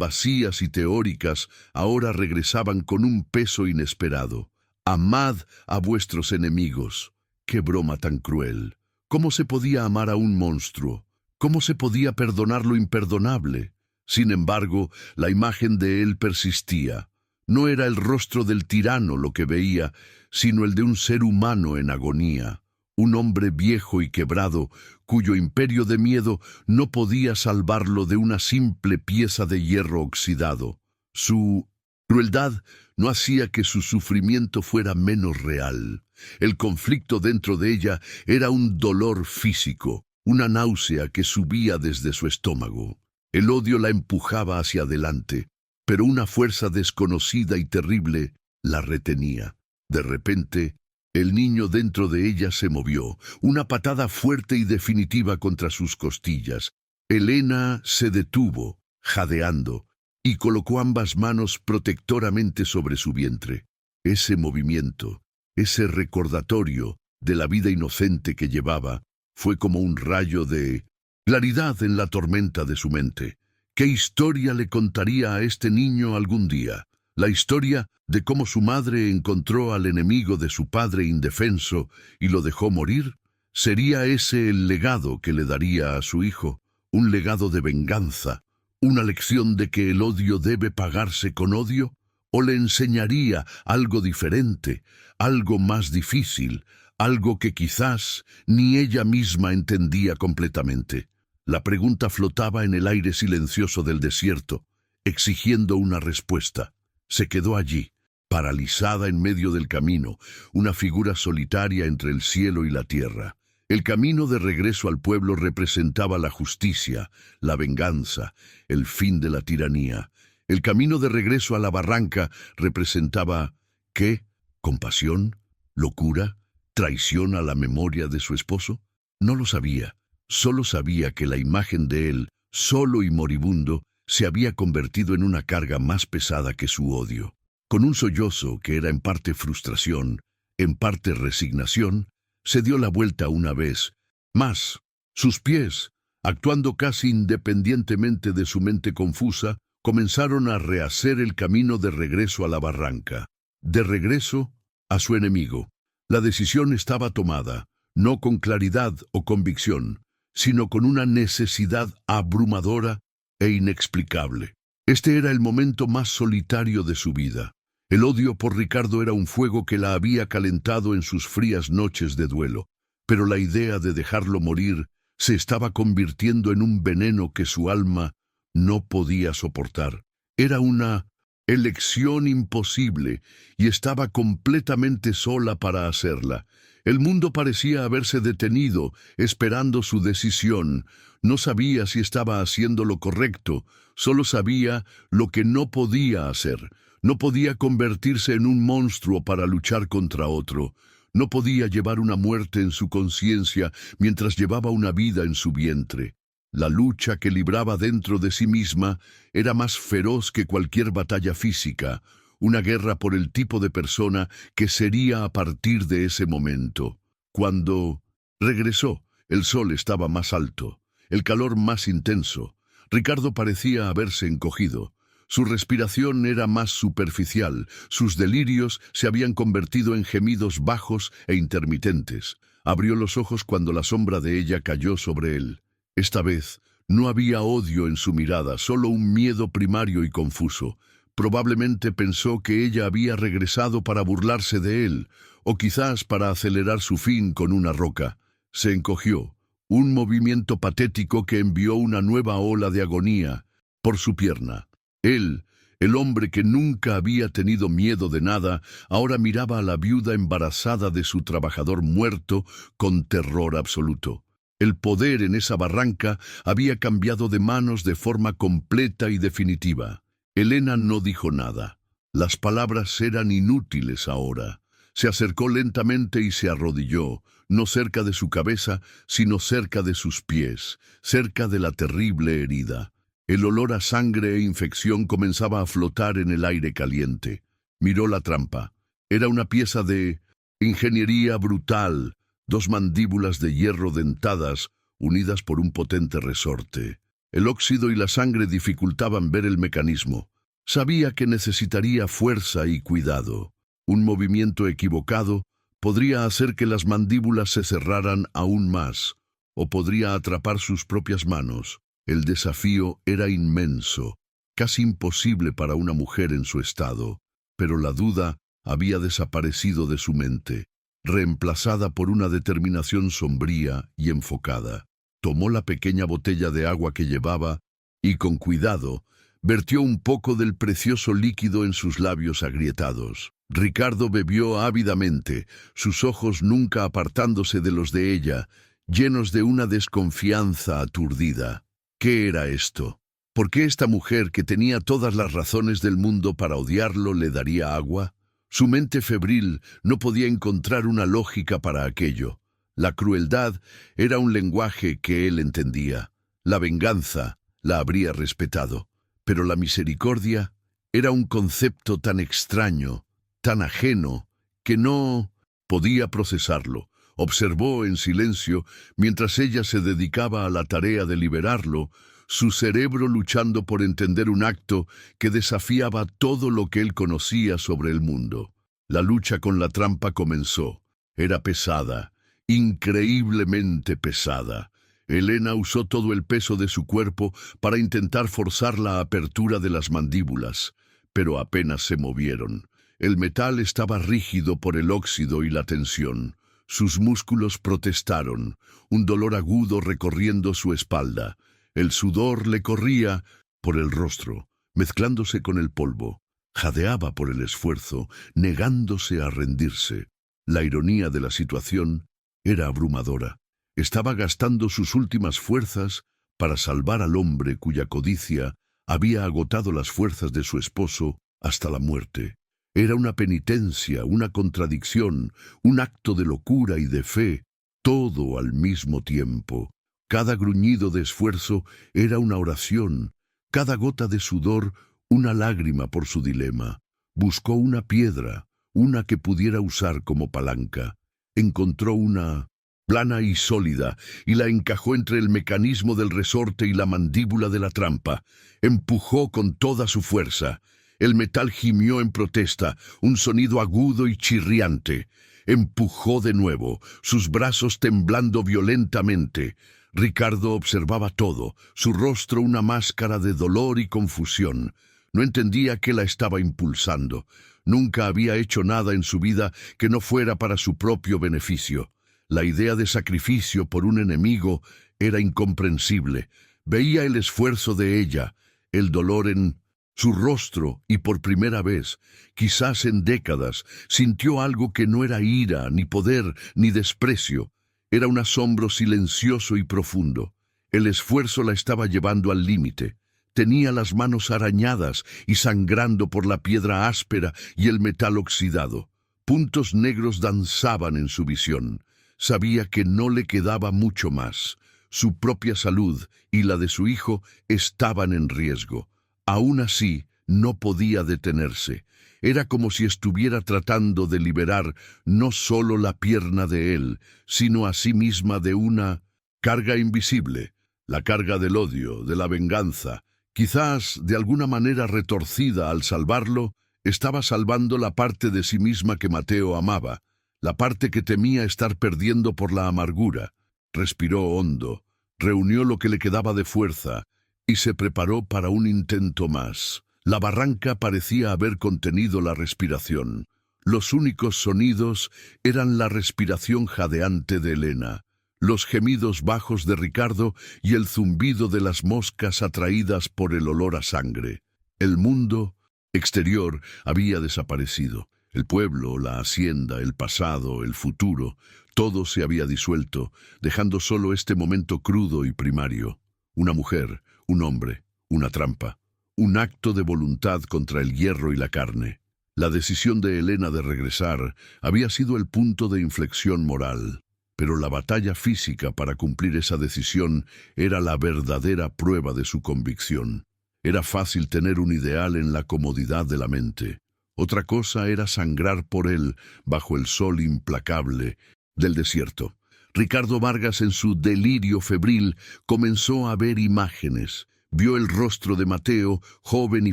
Speaker 1: vacías y teóricas, ahora regresaban con un peso inesperado. «Amad a vuestros enemigos». ¡Qué broma tan cruel! ¿Cómo se podía amar a un monstruo? ¿Cómo se podía perdonar lo imperdonable? Sin embargo, la imagen de él persistía. No era el rostro del tirano lo que veía, sino el de un ser humano en agonía. Un hombre viejo y quebrado, cuyo imperio de miedo no podía salvarlo de una simple pieza de hierro oxidado. Su crueldad no hacía que su sufrimiento fuera menos real. El conflicto dentro de ella era un dolor físico, una náusea que subía desde su estómago. El odio la empujaba hacia adelante, pero una fuerza desconocida y terrible la retenía. De repente, el niño dentro de ella se movió, una patada fuerte y definitiva contra sus costillas. Elena se detuvo, jadeando, y colocó ambas manos protectoramente sobre su vientre. Ese movimiento, ese recordatorio de la vida inocente que llevaba, fue como un rayo de claridad en la tormenta de su mente. ¿Qué historia le contaría a este niño algún día? La historia de cómo su madre encontró al enemigo de su padre indefenso y lo dejó morir. ¿Sería ese el legado que le daría a su hijo? Un legado de venganza, una lección de que el odio debe pagarse con odio. ¿O le enseñaría algo diferente, algo más difícil, algo que quizás ni ella misma entendía completamente? La pregunta flotaba en el aire silencioso del desierto, exigiendo una respuesta. Se quedó allí, paralizada en medio del camino, una figura solitaria entre el cielo y la tierra. El camino de regreso al pueblo representaba la justicia, la venganza, el fin de la tiranía. El camino de regreso a la barranca representaba, ¿qué? ¿Compasión? ¿Locura? ¿Traición a la memoria de su esposo? No lo sabía. Solo sabía que la imagen de él, solo y moribundo, se había convertido en una carga más pesada que su odio. Con un sollozo que era en parte frustración, en parte resignación, se dio la vuelta una vez más. Sus pies, actuando casi independientemente de su mente confusa, comenzaron a rehacer el camino de regreso a la barranca, de regreso a su enemigo. La decisión estaba tomada, no con claridad o convicción, sino con una necesidad abrumadora e inexplicable. Este era el momento más solitario de su vida. El odio por Ricardo era un fuego que la había calentado en sus frías noches de duelo, pero la idea de dejarlo morir se estaba convirtiendo en un veneno que su alma no podía soportar. Era una elección imposible y estaba completamente sola para hacerla. El mundo parecía haberse detenido, esperando su decisión. No sabía si estaba haciendo lo correcto, solo sabía lo que no podía hacer. No podía convertirse en un monstruo para luchar contra otro. No podía llevar una muerte en su conciencia mientras llevaba una vida en su vientre. La lucha que libraba dentro de sí misma era más feroz que cualquier batalla física, una guerra por el tipo de persona que sería a partir de ese momento. Cuando regresó, el sol estaba más alto, el calor más intenso. Ricardo parecía haberse encogido. Su respiración era más superficial, sus delirios se habían convertido en gemidos bajos e intermitentes. Abrió los ojos cuando la sombra de ella cayó sobre él. Esta vez no había odio en su mirada, solo un miedo primario y confuso. Probablemente pensó que ella había regresado para burlarse de él, o quizás para acelerar su fin con una roca. Se encogió, un movimiento patético que envió una nueva ola de agonía por su pierna. Él, el hombre que nunca había tenido miedo de nada, ahora miraba a la viuda embarazada de su trabajador muerto con terror absoluto. El poder en esa barranca había cambiado de manos de forma completa y definitiva. Elena no dijo nada. Las palabras eran inútiles ahora. Se acercó lentamente y se arrodilló, no cerca de su cabeza, sino cerca de sus pies, cerca de la terrible herida. El olor a sangre e infección comenzaba a flotar en el aire caliente. Miró la trampa. Era una pieza de ingeniería brutal, 2 mandíbulas de hierro dentadas, unidas por un potente resorte. El óxido y la sangre dificultaban ver el mecanismo. Sabía que necesitaría fuerza y cuidado. Un movimiento equivocado podría hacer que las mandíbulas se cerraran aún más, o podría atrapar sus propias manos. El desafío era inmenso, casi imposible para una mujer en su estado, pero la duda había desaparecido de su mente, reemplazada por una determinación sombría y enfocada. Tomó la pequeña botella de agua que llevaba y, con cuidado, vertió un poco del precioso líquido en sus labios agrietados. Ricardo bebió ávidamente, sus ojos nunca apartándose de los de ella, llenos de una desconfianza aturdida. ¿Qué era esto? ¿Por qué esta mujer, que tenía todas las razones del mundo para odiarlo, le daría agua? Su mente febril no podía encontrar una lógica para aquello. La crueldad era un lenguaje que él entendía. La venganza la habría respetado. Pero la misericordia era un concepto tan extraño, tan ajeno, que no podía procesarlo. Observó en silencio mientras ella se dedicaba a la tarea de liberarlo, su cerebro luchando por entender un acto que desafiaba todo lo que él conocía sobre el mundo. La lucha con la trampa comenzó. Era pesada, increíblemente pesada. Elena usó todo el peso de su cuerpo para intentar forzar la apertura de las mandíbulas, pero apenas se movieron. El metal estaba rígido por el óxido y la tensión. Sus músculos protestaron, un dolor agudo recorriendo su espalda. El sudor le corría por el rostro, mezclándose con el polvo. Jadeaba por el esfuerzo, negándose a rendirse. La ironía de la situación era abrumadora. Estaba gastando sus últimas fuerzas para salvar al hombre cuya codicia había agotado las fuerzas de su esposo hasta la muerte. Era una penitencia, una contradicción, un acto de locura y de fe, todo al mismo tiempo. Cada gruñido de esfuerzo era una oración, cada gota de sudor una lágrima por su dilema. Buscó una piedra, una que pudiera usar como palanca. Encontró una plana y sólida, y la encajó entre el mecanismo del resorte y la mandíbula de la trampa. Empujó con toda su fuerza. El metal gimió en protesta, un sonido agudo y chirriante. Empujó de nuevo, sus brazos temblando violentamente. Ricardo observaba todo, su rostro una máscara de dolor y confusión. No entendía qué la estaba impulsando. Nunca había hecho nada en su vida que no fuera para su propio beneficio. La idea de sacrificio por un enemigo era incomprensible. Veía el esfuerzo de ella, el dolor en su rostro y por primera vez, quizás en décadas, sintió algo que no era ira, ni poder, ni desprecio. Era un asombro silencioso y profundo. El esfuerzo la estaba llevando al límite. Tenía las manos arañadas y sangrando por la piedra áspera y el metal oxidado. Puntos negros danzaban en su visión. Sabía que no le quedaba mucho más. Su propia salud y la de su hijo estaban en riesgo. Aún así, no podía detenerse. Era como si estuviera tratando de liberar no solo la pierna de él, sino a sí misma de una carga invisible, la carga del odio, de la venganza. Quizás, de alguna manera retorcida al salvarlo, estaba salvando la parte de sí misma que Mateo amaba, la parte que temía estar perdiendo por la amargura. Respiró hondo, reunió lo que le quedaba de fuerza, y se preparó para un intento más. La barranca parecía haber contenido la respiración. Los únicos sonidos eran la respiración jadeante de Elena, los gemidos bajos de Ricardo y el zumbido de las moscas atraídas por el olor a sangre. El mundo exterior había desaparecido. El pueblo, la hacienda, el pasado, el futuro, todo se había disuelto, dejando solo este momento crudo y primario. Una mujer, un hombre, una trampa, un acto de voluntad contra el hierro y la carne. La decisión de Elena de regresar había sido el punto de inflexión moral, pero la batalla física para cumplir esa decisión era la verdadera prueba de su convicción. Era fácil tener un ideal en la comodidad de la mente. Otra cosa era sangrar por él bajo el sol implacable del desierto. Ricardo Vargas, en su delirio febril, comenzó a ver imágenes. Vio el rostro de Mateo, joven y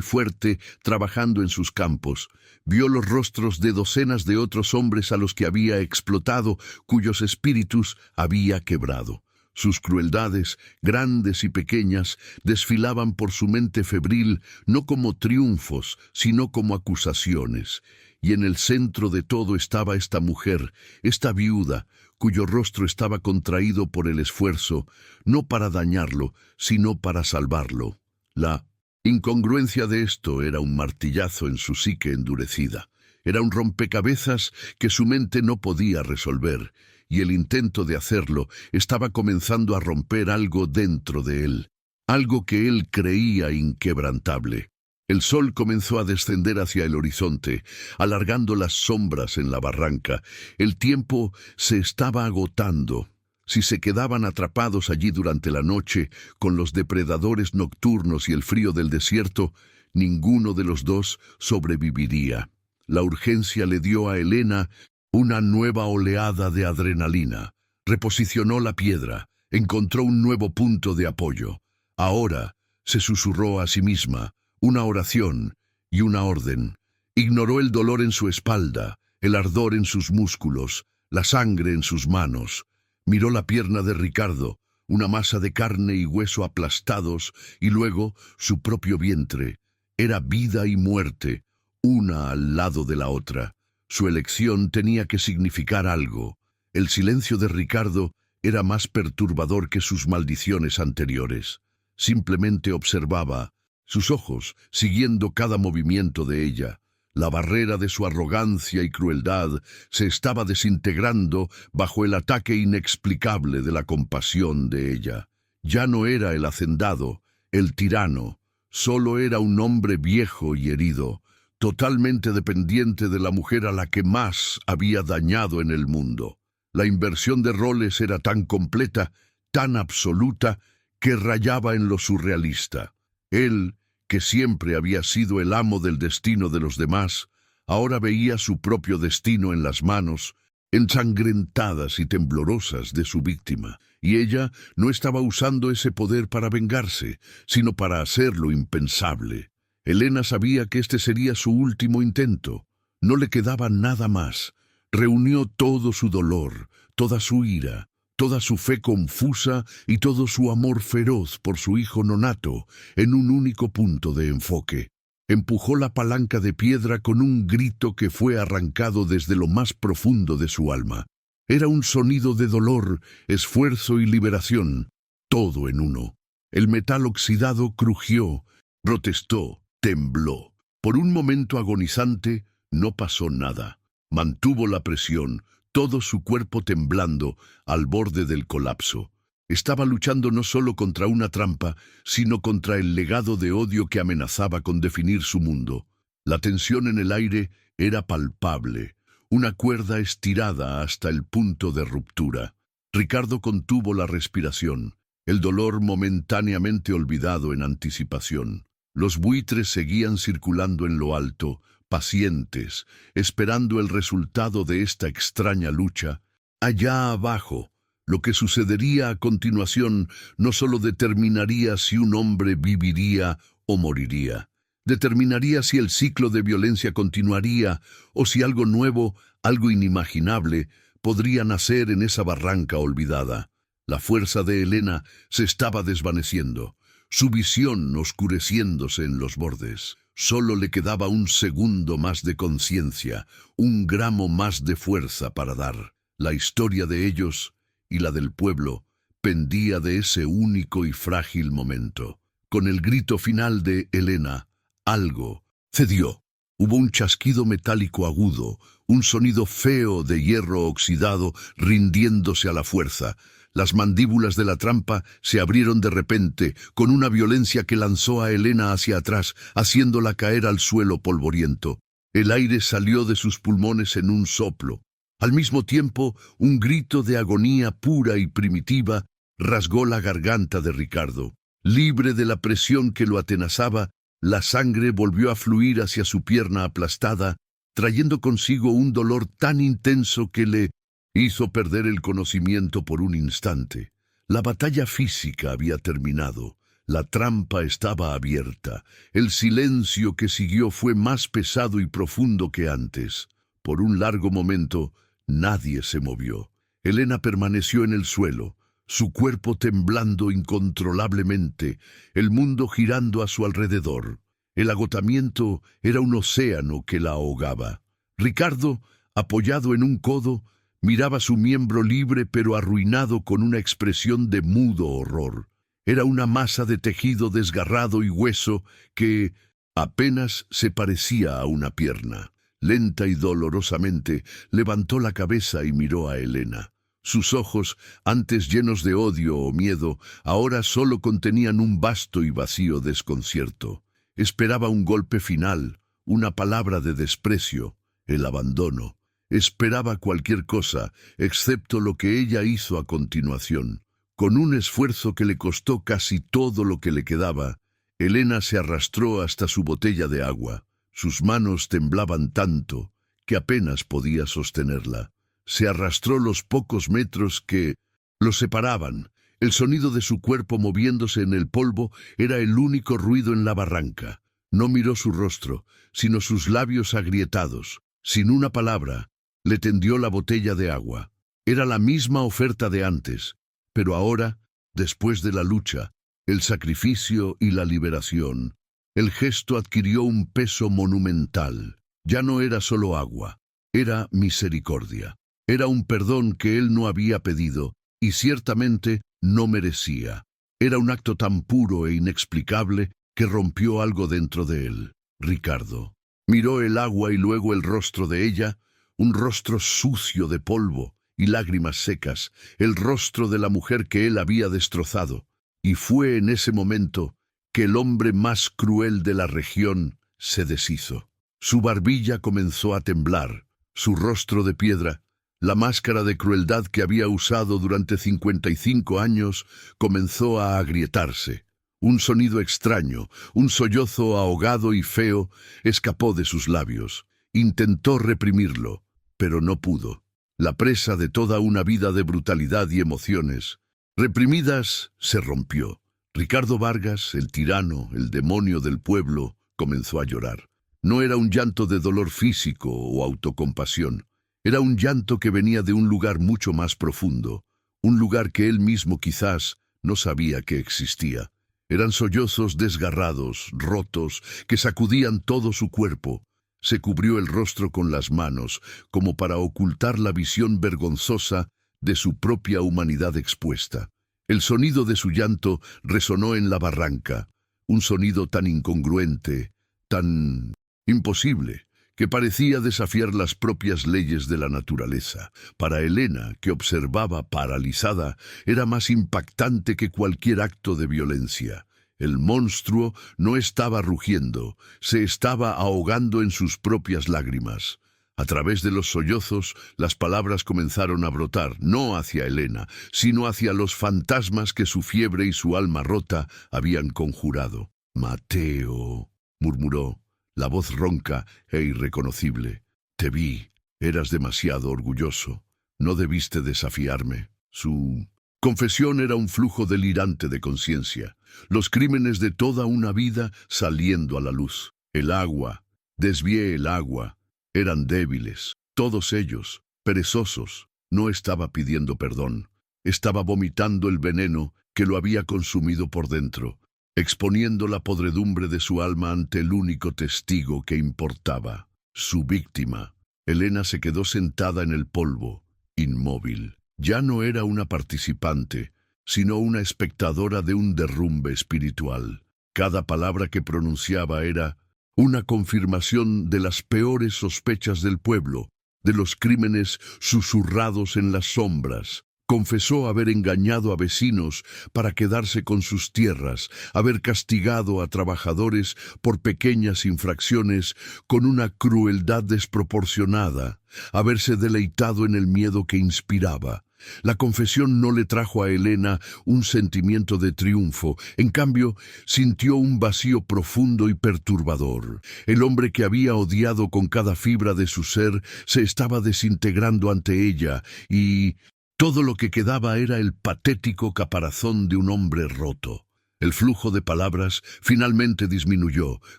Speaker 1: fuerte, trabajando en sus campos. Vio los rostros de docenas de otros hombres a los que había explotado, cuyos espíritus había quebrado. Sus crueldades, grandes y pequeñas, desfilaban por su mente febril no como triunfos, sino como acusaciones. Y en el centro de todo estaba esta mujer, esta viuda, cuyo rostro estaba contraído por el esfuerzo, no para dañarlo, sino para salvarlo. La incongruencia de esto era un martillazo en su psique endurecida. Era un rompecabezas que su mente no podía resolver, y el intento de hacerlo estaba comenzando a romper algo dentro de él, algo que él creía inquebrantable. El sol comenzó a descender hacia el horizonte, alargando las sombras en la barranca. El tiempo se estaba agotando. Si se quedaban atrapados allí durante la noche, con los depredadores nocturnos y el frío del desierto, ninguno de los dos sobreviviría. La urgencia le dio a Elena una nueva oleada de adrenalina. Reposicionó la piedra, encontró un nuevo punto de apoyo. Ahora, se susurró a sí misma, una oración y una orden. Ignoró el dolor en su espalda, el ardor en sus músculos, la sangre en sus manos. Miró la pierna de Ricardo, una masa de carne y hueso aplastados, y luego su propio vientre. Era vida y muerte, una al lado de la otra. Su elección tenía que significar algo. El silencio de Ricardo era más perturbador que sus maldiciones anteriores. Simplemente observaba, sus ojos siguiendo cada movimiento de ella. La barrera de su arrogancia y crueldad se estaba desintegrando bajo el ataque inexplicable de la compasión de ella. Ya no era el hacendado, el tirano, solo era un hombre viejo y herido, totalmente dependiente de la mujer a la que más había dañado en el mundo. La inversión de roles era tan completa, tan absoluta, que rayaba en lo surrealista. Él, que siempre había sido el amo del destino de los demás, ahora veía su propio destino en las manos, ensangrentadas y temblorosas de su víctima, y ella no estaba usando ese poder para vengarse, sino para hacer lo impensable. Elena sabía que este sería su último intento. No le quedaba nada más. Reunió todo su dolor, toda su ira, toda su fe confusa y todo su amor feroz por su hijo nonato en un único punto de enfoque. Empujó la palanca de piedra con un grito que fue arrancado desde lo más profundo de su alma. Era un sonido de dolor, esfuerzo y liberación, todo en uno. El metal oxidado crujió, protestó, tembló. Por un momento agonizante, no pasó nada. Mantuvo la presión, todo su cuerpo temblando, al borde del colapso. Estaba luchando no solo contra una trampa, sino contra el legado de odio que amenazaba con definir su mundo. La tensión en el aire era palpable, una cuerda estirada hasta el punto de ruptura. Ricardo contuvo la respiración, el dolor momentáneamente olvidado en anticipación. Los buitres seguían circulando en lo alto, pacientes, esperando el resultado de esta extraña lucha. Allá abajo, lo que sucedería a continuación no solo determinaría si un hombre viviría o moriría, determinaría si el ciclo de violencia continuaría o si algo nuevo, algo inimaginable, podría nacer en esa barranca olvidada. La fuerza de Elena se estaba desvaneciendo, su visión oscureciéndose en los bordes. Solo le quedaba un segundo más de conciencia, un gramo más de fuerza para dar. La historia de ellos y la del pueblo pendía de ese único y frágil momento. Con el grito final de Elena, algo cedió. Hubo un chasquido metálico agudo, un sonido feo de hierro oxidado rindiéndose a la fuerza. Las mandíbulas de la trampa se abrieron de repente, con una violencia que lanzó a Elena hacia atrás, haciéndola caer al suelo polvoriento. El aire salió de sus pulmones en un soplo. Al mismo tiempo, un grito de agonía pura y primitiva rasgó la garganta de Ricardo. Libre de la presión que lo atenazaba, la sangre volvió a fluir hacia su pierna aplastada, trayendo consigo un dolor tan intenso que le hizo perder el conocimiento por un instante. La batalla física había terminado. La trampa estaba abierta. El silencio que siguió fue más pesado y profundo que antes. Por un largo momento, nadie se movió. Elena permaneció en el suelo, su cuerpo temblando incontrolablemente, el mundo girando a su alrededor. El agotamiento era un océano que la ahogaba. Ricardo, apoyado en un codo, miraba su miembro libre pero arruinado con una expresión de mudo horror. Era una masa de tejido desgarrado y hueso que apenas se parecía a una pierna. Lenta y dolorosamente levantó la cabeza y miró a Elena. Sus ojos, antes llenos de odio o miedo, ahora solo contenían un vasto y vacío desconcierto. Esperaba un golpe final, una palabra de desprecio, el abandono. Esperaba cualquier cosa, excepto lo que ella hizo a continuación. Con un esfuerzo que le costó casi todo lo que le quedaba, Elena se arrastró hasta su botella de agua. Sus manos temblaban tanto que apenas podía sostenerla. Se arrastró los pocos metros que los separaban. El sonido de su cuerpo moviéndose en el polvo era el único ruido en la barranca. No miró su rostro, sino sus labios agrietados. Sin una palabra, le tendió la botella de agua. Era la misma oferta de antes, pero ahora, después de la lucha, el sacrificio y la liberación, el gesto adquirió un peso monumental. Ya no era solo agua, era misericordia. Era un perdón que él no había pedido y ciertamente no merecía. Era un acto tan puro e inexplicable que rompió algo dentro de él. Ricardo miró el agua y luego el rostro de ella, un rostro sucio de polvo y lágrimas secas, el rostro de la mujer que él había destrozado. Y fue en ese momento que el hombre más cruel de la región se deshizo. Su barbilla comenzó a temblar, su rostro de piedra, la máscara de crueldad que había usado durante 55 años, comenzó a agrietarse. Un sonido extraño, un sollozo ahogado y feo, escapó de sus labios. Intentó reprimirlo, pero no pudo. La presa de toda una vida de brutalidad y emociones reprimidas se rompió. Ricardo Vargas, el tirano, el demonio del pueblo, comenzó a llorar. No era un llanto de dolor físico o autocompasión. Era un llanto que venía de un lugar mucho más profundo, un lugar que él mismo quizás no sabía que existía. Eran sollozos desgarrados, rotos, que sacudían todo su cuerpo. Se cubrió el rostro con las manos, como para ocultar la visión vergonzosa de su propia humanidad expuesta. El sonido de su llanto resonó en la barranca, un sonido tan incongruente, tan imposible, que parecía desafiar las propias leyes de la naturaleza. Para Elena, que observaba paralizada, era más impactante que cualquier acto de violencia. El monstruo no estaba rugiendo, se estaba ahogando en sus propias lágrimas. A través de los sollozos, las palabras comenzaron a brotar, no hacia Elena, sino hacia los fantasmas que su fiebre y su alma rota habían conjurado. «Mateo», murmuró, la voz ronca e irreconocible. «Te vi, eras demasiado orgulloso. No debiste desafiarme». Su confesión era un flujo delirante de conciencia, los crímenes de toda una vida saliendo a la luz. El agua, desvié el agua. Eran débiles, todos ellos, perezosos. No estaba pidiendo perdón. Estaba vomitando el veneno que lo había consumido por dentro, exponiendo la podredumbre de su alma ante el único testigo que importaba, su víctima. Elena se quedó sentada en el polvo, inmóvil. Ya no era una participante, sino una espectadora de un derrumbe espiritual. Cada palabra que pronunciaba era una confirmación de las peores sospechas del pueblo, de los crímenes susurrados en las sombras. Confesó haber engañado a vecinos para quedarse con sus tierras, haber castigado a trabajadores por pequeñas infracciones con una crueldad desproporcionada, haberse deleitado en el miedo que inspiraba. La confesión no le trajo a Elena un sentimiento de triunfo, en cambio, sintió un vacío profundo y perturbador. El hombre que había odiado con cada fibra de su ser se estaba desintegrando ante ella, y todo lo que quedaba era el patético caparazón de un hombre roto. El flujo de palabras finalmente disminuyó,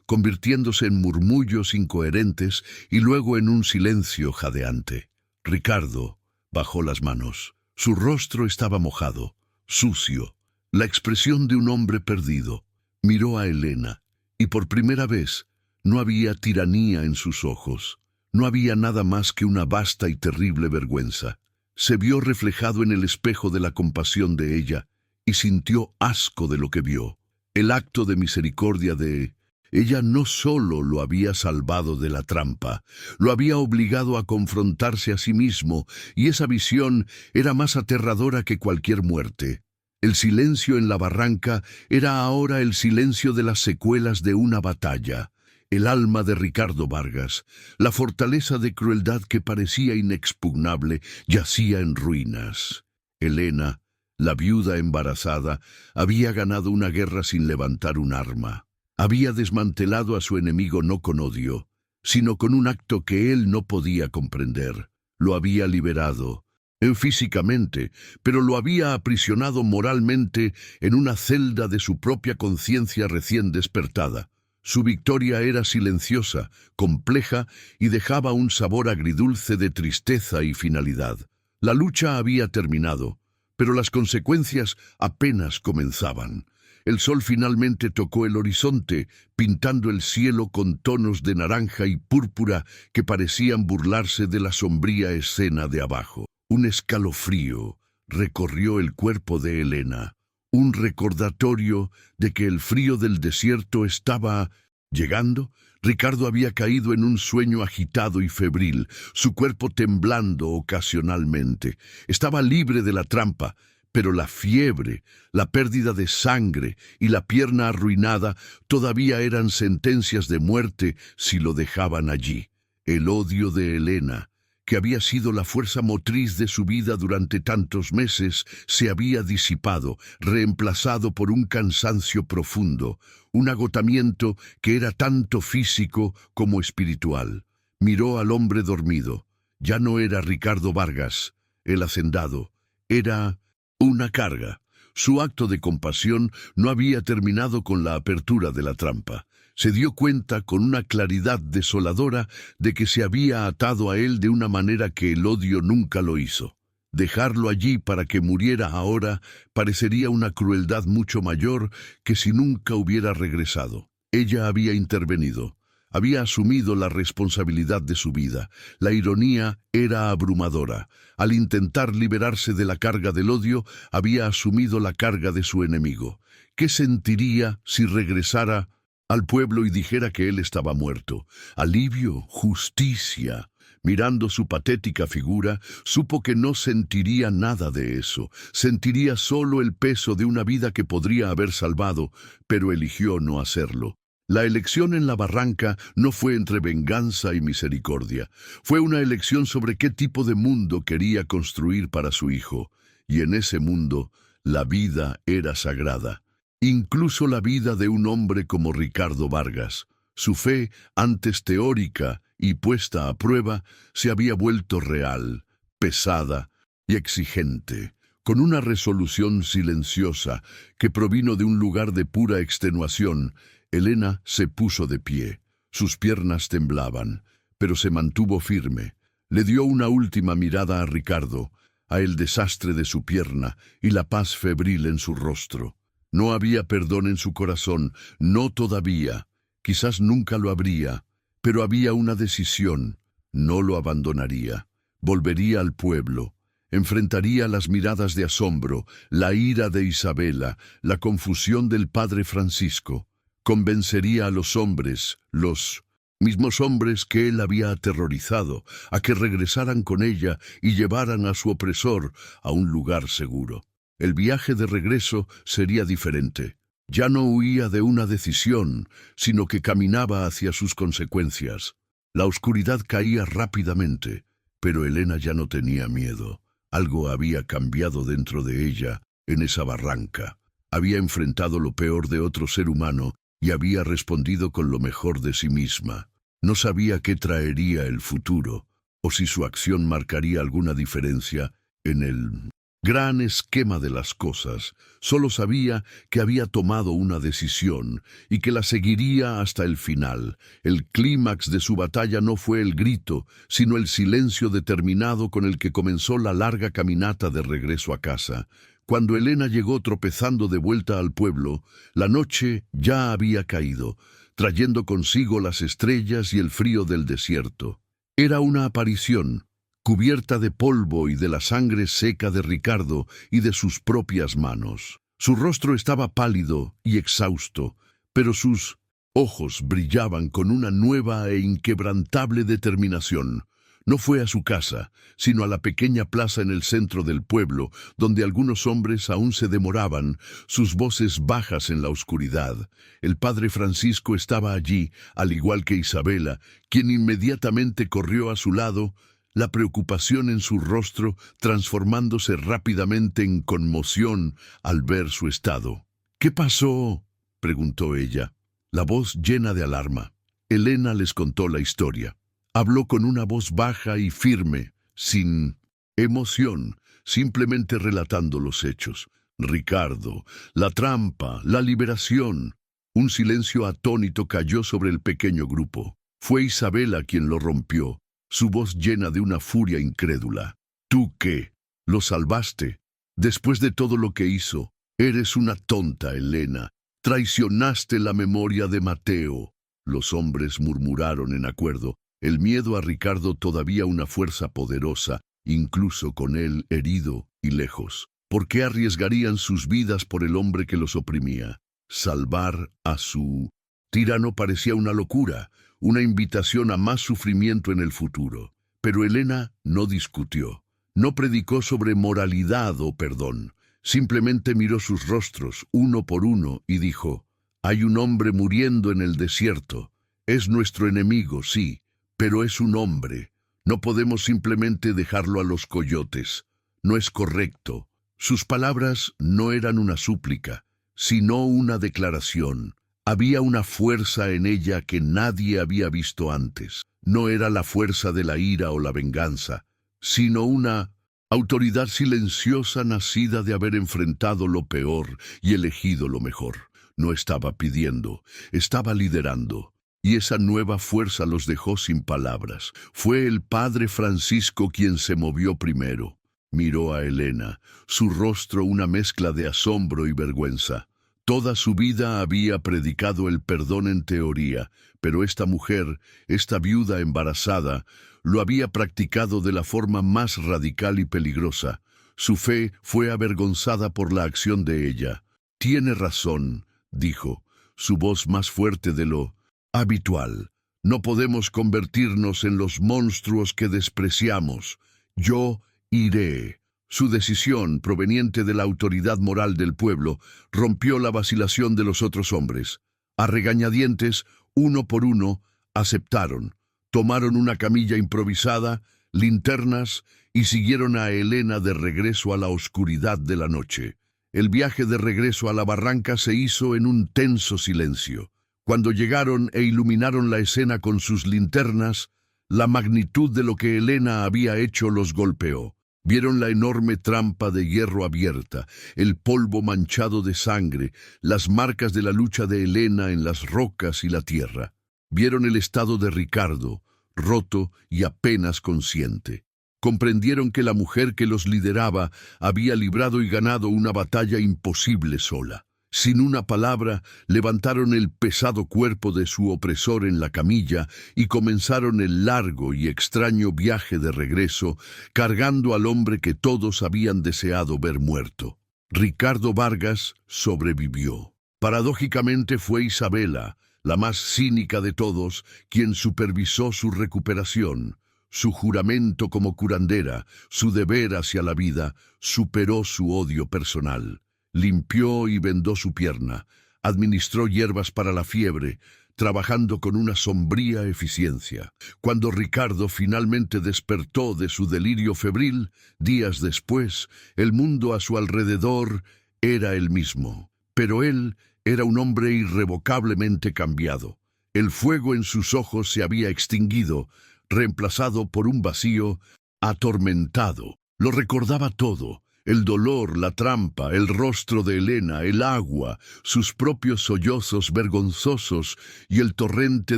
Speaker 1: convirtiéndose en murmullos incoherentes y luego en un silencio jadeante. Ricardo bajó las manos. Su rostro estaba mojado, sucio, la expresión de un hombre perdido. Miró a Elena, y por primera vez no había tiranía en sus ojos. No había nada más que una vasta y terrible vergüenza. Se vio reflejado en el espejo de la compasión de ella, y sintió asco de lo que vio. El acto de misericordia de ella no solo lo había salvado de la trampa, lo había obligado a confrontarse a sí mismo, y esa visión era más aterradora que cualquier muerte. El silencio en la barranca era ahora el silencio de las secuelas de una batalla. El alma de Ricardo Vargas, la fortaleza de crueldad que parecía inexpugnable, yacía en ruinas. Elena, la viuda embarazada, había ganado una guerra sin levantar un arma. Había desmantelado a su enemigo no con odio, sino con un acto que él no podía comprender. Lo había liberado, físicamente, pero lo había aprisionado moralmente en una celda de su propia conciencia recién despertada. Su victoria era silenciosa, compleja y dejaba un sabor agridulce de tristeza y finalidad. La lucha había terminado, pero las consecuencias apenas comenzaban. El sol finalmente tocó el horizonte, pintando el cielo con tonos de naranja y púrpura que parecían burlarse de la sombría escena de abajo. Un escalofrío recorrió el cuerpo de Elena, un recordatorio de que el frío del desierto estaba llegando. Ricardo había caído en un sueño agitado y febril, su cuerpo temblando ocasionalmente. Estaba libre de la trampa, pero la fiebre, la pérdida de sangre y la pierna arruinada todavía eran sentencias de muerte si lo dejaban allí. El odio de Elena, que había sido la fuerza motriz de su vida durante tantos meses, se había disipado, reemplazado por un cansancio profundo, un agotamiento que era tanto físico como espiritual. Miró al hombre dormido. Ya no era Ricardo Vargas, el hacendado, era una carga. Su acto de compasión no había terminado con la apertura de la trampa. Se dio cuenta con una claridad desoladora de que se había atado a él de una manera que el odio nunca lo hizo. Dejarlo allí para que muriera ahora parecería una crueldad mucho mayor que si nunca hubiera regresado. Ella había intervenido. Había asumido la responsabilidad de su vida. La ironía era abrumadora. Al intentar liberarse de la carga del odio, había asumido la carga de su enemigo. ¿Qué sentiría si regresara al pueblo y dijera que él estaba muerto? Alivio, justicia. Mirando su patética figura, supo que no sentiría nada de eso. Sentiría solo el peso de una vida que podría haber salvado, pero eligió no hacerlo. La elección en la barranca no fue entre venganza y misericordia. Fue una elección sobre qué tipo de mundo quería construir para su hijo. Y en ese mundo, la vida era sagrada. Incluso la vida de un hombre como Ricardo Vargas. Su fe, antes teórica y puesta a prueba, se había vuelto real, pesada y exigente, con una resolución silenciosa que provino de un lugar de pura extenuación. Elena se puso de pie. Sus piernas temblaban, pero se mantuvo firme. Le dio una última mirada a Ricardo, a el desastre de su pierna y la paz febril en su rostro. No había perdón en su corazón, no todavía. Quizás nunca lo habría, pero había una decisión. No lo abandonaría. Volvería al pueblo. Enfrentaría las miradas de asombro, la ira de Isabela, la confusión del padre Francisco. Convencería a los hombres, los mismos hombres que él había aterrorizado, a que regresaran con ella y llevaran a su opresor a un lugar seguro. El viaje de regreso sería diferente. Ya no huía de una decisión, sino que caminaba hacia sus consecuencias. La oscuridad caía rápidamente, pero Elena ya no tenía miedo. Algo había cambiado dentro de ella, en esa barranca. Había enfrentado lo peor de otro ser humano y había respondido con lo mejor de sí misma. No sabía qué traería el futuro, o si su acción marcaría alguna diferencia en el gran esquema de las cosas. Solo sabía que había tomado una decisión y que la seguiría hasta el final. El clímax de su batalla no fue el grito, sino el silencio determinado con el que comenzó la larga caminata de regreso a casa. Cuando Elena llegó tropezando de vuelta al pueblo, la noche ya había caído, trayendo consigo las estrellas y el frío del desierto. Era una aparición, cubierta de polvo y de la sangre seca de Ricardo y de sus propias manos. Su rostro estaba pálido y exhausto, pero sus ojos brillaban con una nueva e inquebrantable determinación. No fue a su casa, sino a la pequeña plaza en el centro del pueblo, donde algunos hombres aún se demoraban, sus voces bajas en la oscuridad. El padre Francisco estaba allí, al igual que Isabela, quien inmediatamente corrió a su lado, la preocupación en su rostro transformándose rápidamente en conmoción al ver su estado. «¿Qué pasó?», preguntó ella, la voz llena de alarma. Elena les contó la historia. Habló con una voz baja y firme, sin emoción, simplemente relatando los hechos. Ricardo, la trampa, la liberación. Un silencio atónito cayó sobre el pequeño grupo. Fue Isabela quien lo rompió, su voz llena de una furia incrédula. «¿Tú qué? ¿Lo salvaste? Después de todo lo que hizo, eres una tonta, Elena. Traicionaste la memoria de Mateo». Los hombres murmuraron en acuerdo. El miedo a Ricardo todavía una fuerza poderosa, incluso con él herido y lejos. ¿Por qué arriesgarían sus vidas por el hombre que los oprimía? Salvar a su tirano parecía una locura, una invitación a más sufrimiento en el futuro. Pero Elena no discutió, no predicó sobre moralidad o perdón. Simplemente miró sus rostros, uno por uno, y dijo: «Hay un hombre muriendo en el desierto. Es nuestro enemigo, sí, pero es un hombre. No podemos simplemente dejarlo a los coyotes. No es correcto». Sus palabras no eran una súplica, sino una declaración. Había una fuerza en ella que nadie había visto antes. No era la fuerza de la ira o la venganza, sino una autoridad silenciosa nacida de haber enfrentado lo peor y elegido lo mejor. No estaba pidiendo, estaba liderando. Y esa nueva fuerza los dejó sin palabras. Fue el padre Francisco quien se movió primero. Miró a Elena, su rostro una mezcla de asombro y vergüenza. Toda su vida había predicado el perdón en teoría, pero esta mujer, esta viuda embarazada, lo había practicado de la forma más radical y peligrosa. Su fe fue avergonzada por la acción de ella. «Tiene razón», dijo, su voz más fuerte de lo habitual. «No podemos convertirnos en los monstruos que despreciamos. Yo iré». Su decisión, proveniente de la autoridad moral del pueblo, rompió la vacilación de los otros hombres. A regañadientes, uno por uno, aceptaron. Tomaron una camilla improvisada, linternas, y siguieron a Elena de regreso a la oscuridad de la noche. El viaje de regreso a la barranca se hizo en un tenso silencio. Cuando llegaron e iluminaron la escena con sus linternas, la magnitud de lo que Elena había hecho los golpeó. Vieron la enorme trampa de hierro abierta, el polvo manchado de sangre, las marcas de la lucha de Elena en las rocas y la tierra. Vieron el estado de Ricardo, roto y apenas consciente. Comprendieron que la mujer que los lideraba había librado y ganado una batalla imposible sola. Sin una palabra, levantaron el pesado cuerpo de su opresor en la camilla y comenzaron el largo y extraño viaje de regreso, cargando al hombre que todos habían deseado ver muerto. Ricardo Vargas sobrevivió. Paradójicamente fue Isabela, la más cínica de todos, quien supervisó su recuperación. Su juramento como curandera, su deber hacia la vida, superó su odio personal. Limpió y vendó su pierna, administró hierbas para la fiebre, trabajando con una sombría eficiencia. Cuando Ricardo finalmente despertó de su delirio febril, días después, el mundo a su alrededor era el mismo. Pero él era un hombre irrevocablemente cambiado. El fuego en sus ojos se había extinguido, reemplazado por un vacío atormentado. Lo recordaba todo. El dolor, la trampa, el rostro de Elena, el agua, sus propios sollozos vergonzosos y el torrente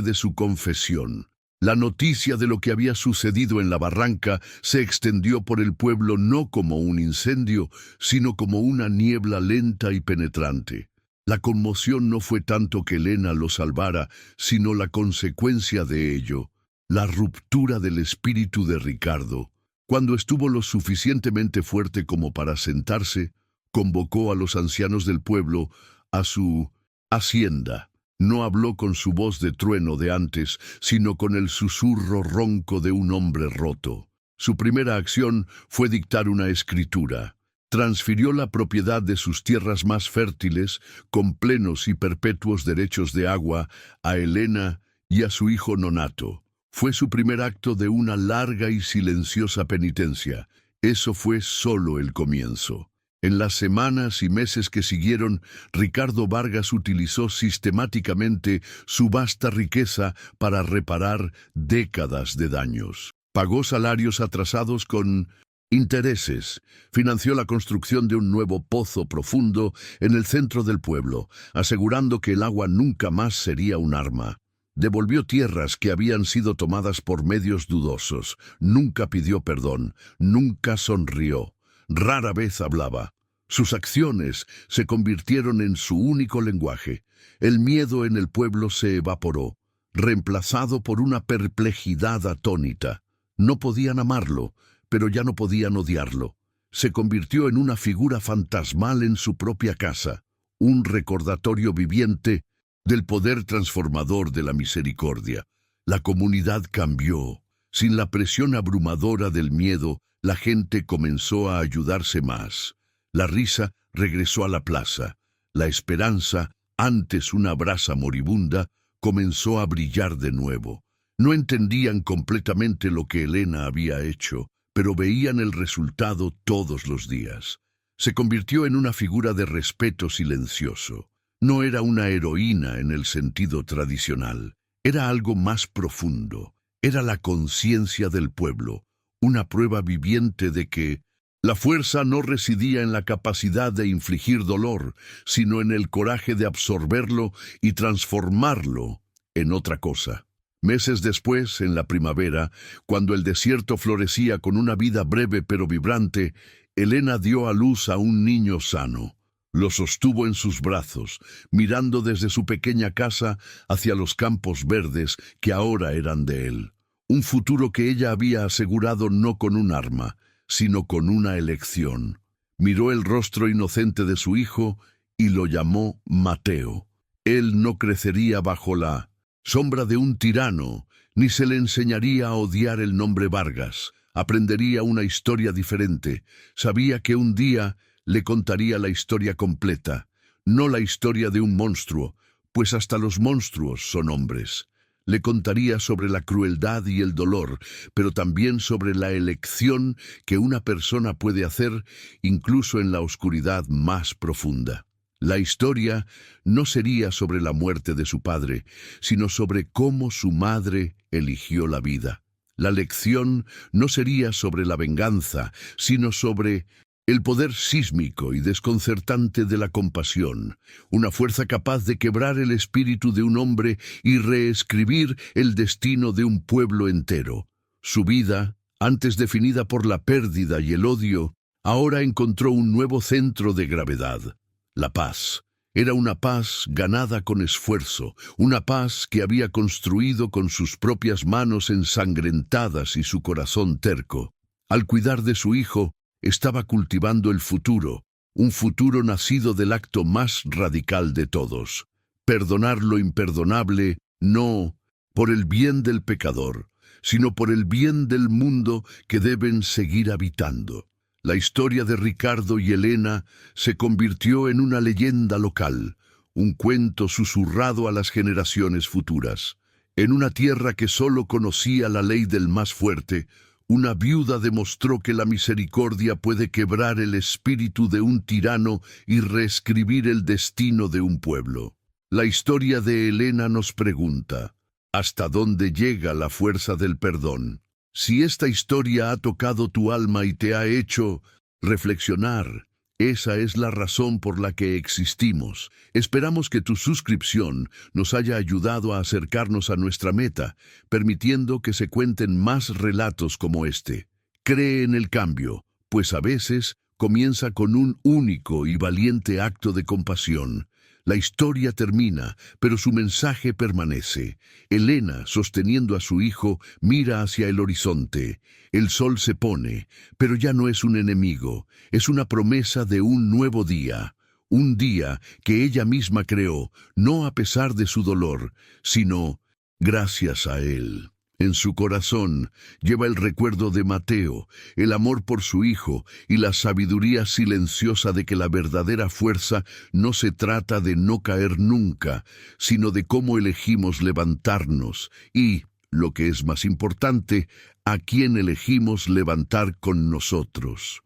Speaker 1: de su confesión. La noticia de lo que había sucedido en la barranca se extendió por el pueblo no como un incendio, sino como una niebla lenta y penetrante. La conmoción no fue tanto que Elena lo salvara, sino la consecuencia de ello, la ruptura del espíritu de Ricardo. Cuando estuvo lo suficientemente fuerte como para sentarse, convocó a los ancianos del pueblo a su hacienda. No habló con su voz de trueno de antes, sino con el susurro ronco de un hombre roto. Su primera acción fue dictar una escritura. Transfirió la propiedad de sus tierras más fértiles, con plenos y perpetuos derechos de agua, a Elena y a su hijo Nonato. Fue su primer acto de una larga y silenciosa penitencia. Eso fue solo el comienzo. En las semanas y meses que siguieron, Ricardo Vargas utilizó sistemáticamente su vasta riqueza para reparar décadas de daños. Pagó salarios atrasados con intereses, financió la construcción de un nuevo pozo profundo en el centro del pueblo, asegurando que el agua nunca más sería un arma. Devolvió tierras que habían sido tomadas por medios dudosos. Nunca pidió perdón, nunca sonrió. Rara vez hablaba. Sus acciones se convirtieron en su único lenguaje. El miedo en el pueblo se evaporó, reemplazado por una perplejidad atónita. No podían amarlo, pero ya no podían odiarlo. Se convirtió en una figura fantasmal en su propia casa, un recordatorio viviente del poder transformador de la misericordia. La comunidad cambió. Sin la presión abrumadora del miedo, la gente comenzó a ayudarse más. La risa regresó a la plaza. La esperanza, antes una brasa moribunda, comenzó a brillar de nuevo. No entendían completamente lo que Elena había hecho, pero veían el resultado todos los días. Se convirtió en una figura de respeto silencioso. No era una heroína en el sentido tradicional, era algo más profundo, era la conciencia del pueblo, una prueba viviente de que La fuerza no residía en la capacidad de infligir dolor, sino en el coraje de absorberlo y transformarlo en otra cosa. Meses después, en la primavera, cuando el desierto florecía con una vida breve pero vibrante, Elena dio a luz a un niño sano. Lo sostuvo en sus brazos, mirando desde su pequeña casa hacia los campos verdes que ahora eran de él. Un futuro que ella había asegurado no con un arma, sino con una elección. Miró el rostro inocente de su hijo y lo llamó Mateo. Él no crecería bajo la sombra de un tirano, ni se le enseñaría a odiar el nombre Vargas. Aprendería una historia diferente. Sabía que un día le contaría la historia completa, no la historia de un monstruo, pues hasta los monstruos son hombres. Le contaría sobre la crueldad y el dolor, pero también sobre la elección que una persona puede hacer incluso en la oscuridad más profunda. La historia no sería sobre la muerte de su padre, sino sobre cómo su madre eligió la vida. La lección no sería sobre la venganza, sino sobre el poder sísmico y desconcertante de la compasión, una fuerza capaz de quebrar el espíritu de un hombre y reescribir el destino de un pueblo entero. Su vida, antes definida por la pérdida y el odio, ahora encontró un nuevo centro de gravedad: la paz. Era una paz ganada con esfuerzo, una paz que había construido con sus propias manos ensangrentadas y su corazón terco. Al cuidar de su hijo, estaba cultivando el futuro, un futuro nacido del acto más radical de todos: perdonar lo imperdonable, no por el bien del pecador, sino por el bien del mundo que deben seguir habitando. La historia de Ricardo y Elena se convirtió en una leyenda local, un cuento susurrado a las generaciones futuras. En una tierra que solo conocía la ley del más fuerte, una viuda demostró que la misericordia puede quebrar el espíritu de un tirano y reescribir el destino de un pueblo. La historia de Elena nos pregunta: ¿hasta dónde llega la fuerza del perdón? Si esta historia ha tocado tu alma y te ha hecho reflexionar, esa es la razón por la que existimos. Esperamos que tu suscripción nos haya ayudado a acercarnos a nuestra meta, permitiendo que se cuenten más relatos como este. Cree en el cambio, pues a veces comienza con un único y valiente acto de compasión. La historia termina, pero su mensaje permanece. Elena, sosteniendo a su hijo, mira hacia el horizonte. El sol se pone, pero ya no es un enemigo, es una promesa de un nuevo día. Un día que ella misma creó, no a pesar de su dolor, sino gracias a él. En su corazón lleva el recuerdo de Mateo, el amor por su hijo y la sabiduría silenciosa de que la verdadera fuerza no se trata de no caer nunca, sino de cómo elegimos levantarnos y, lo que es más importante, a quién elegimos levantar con nosotros.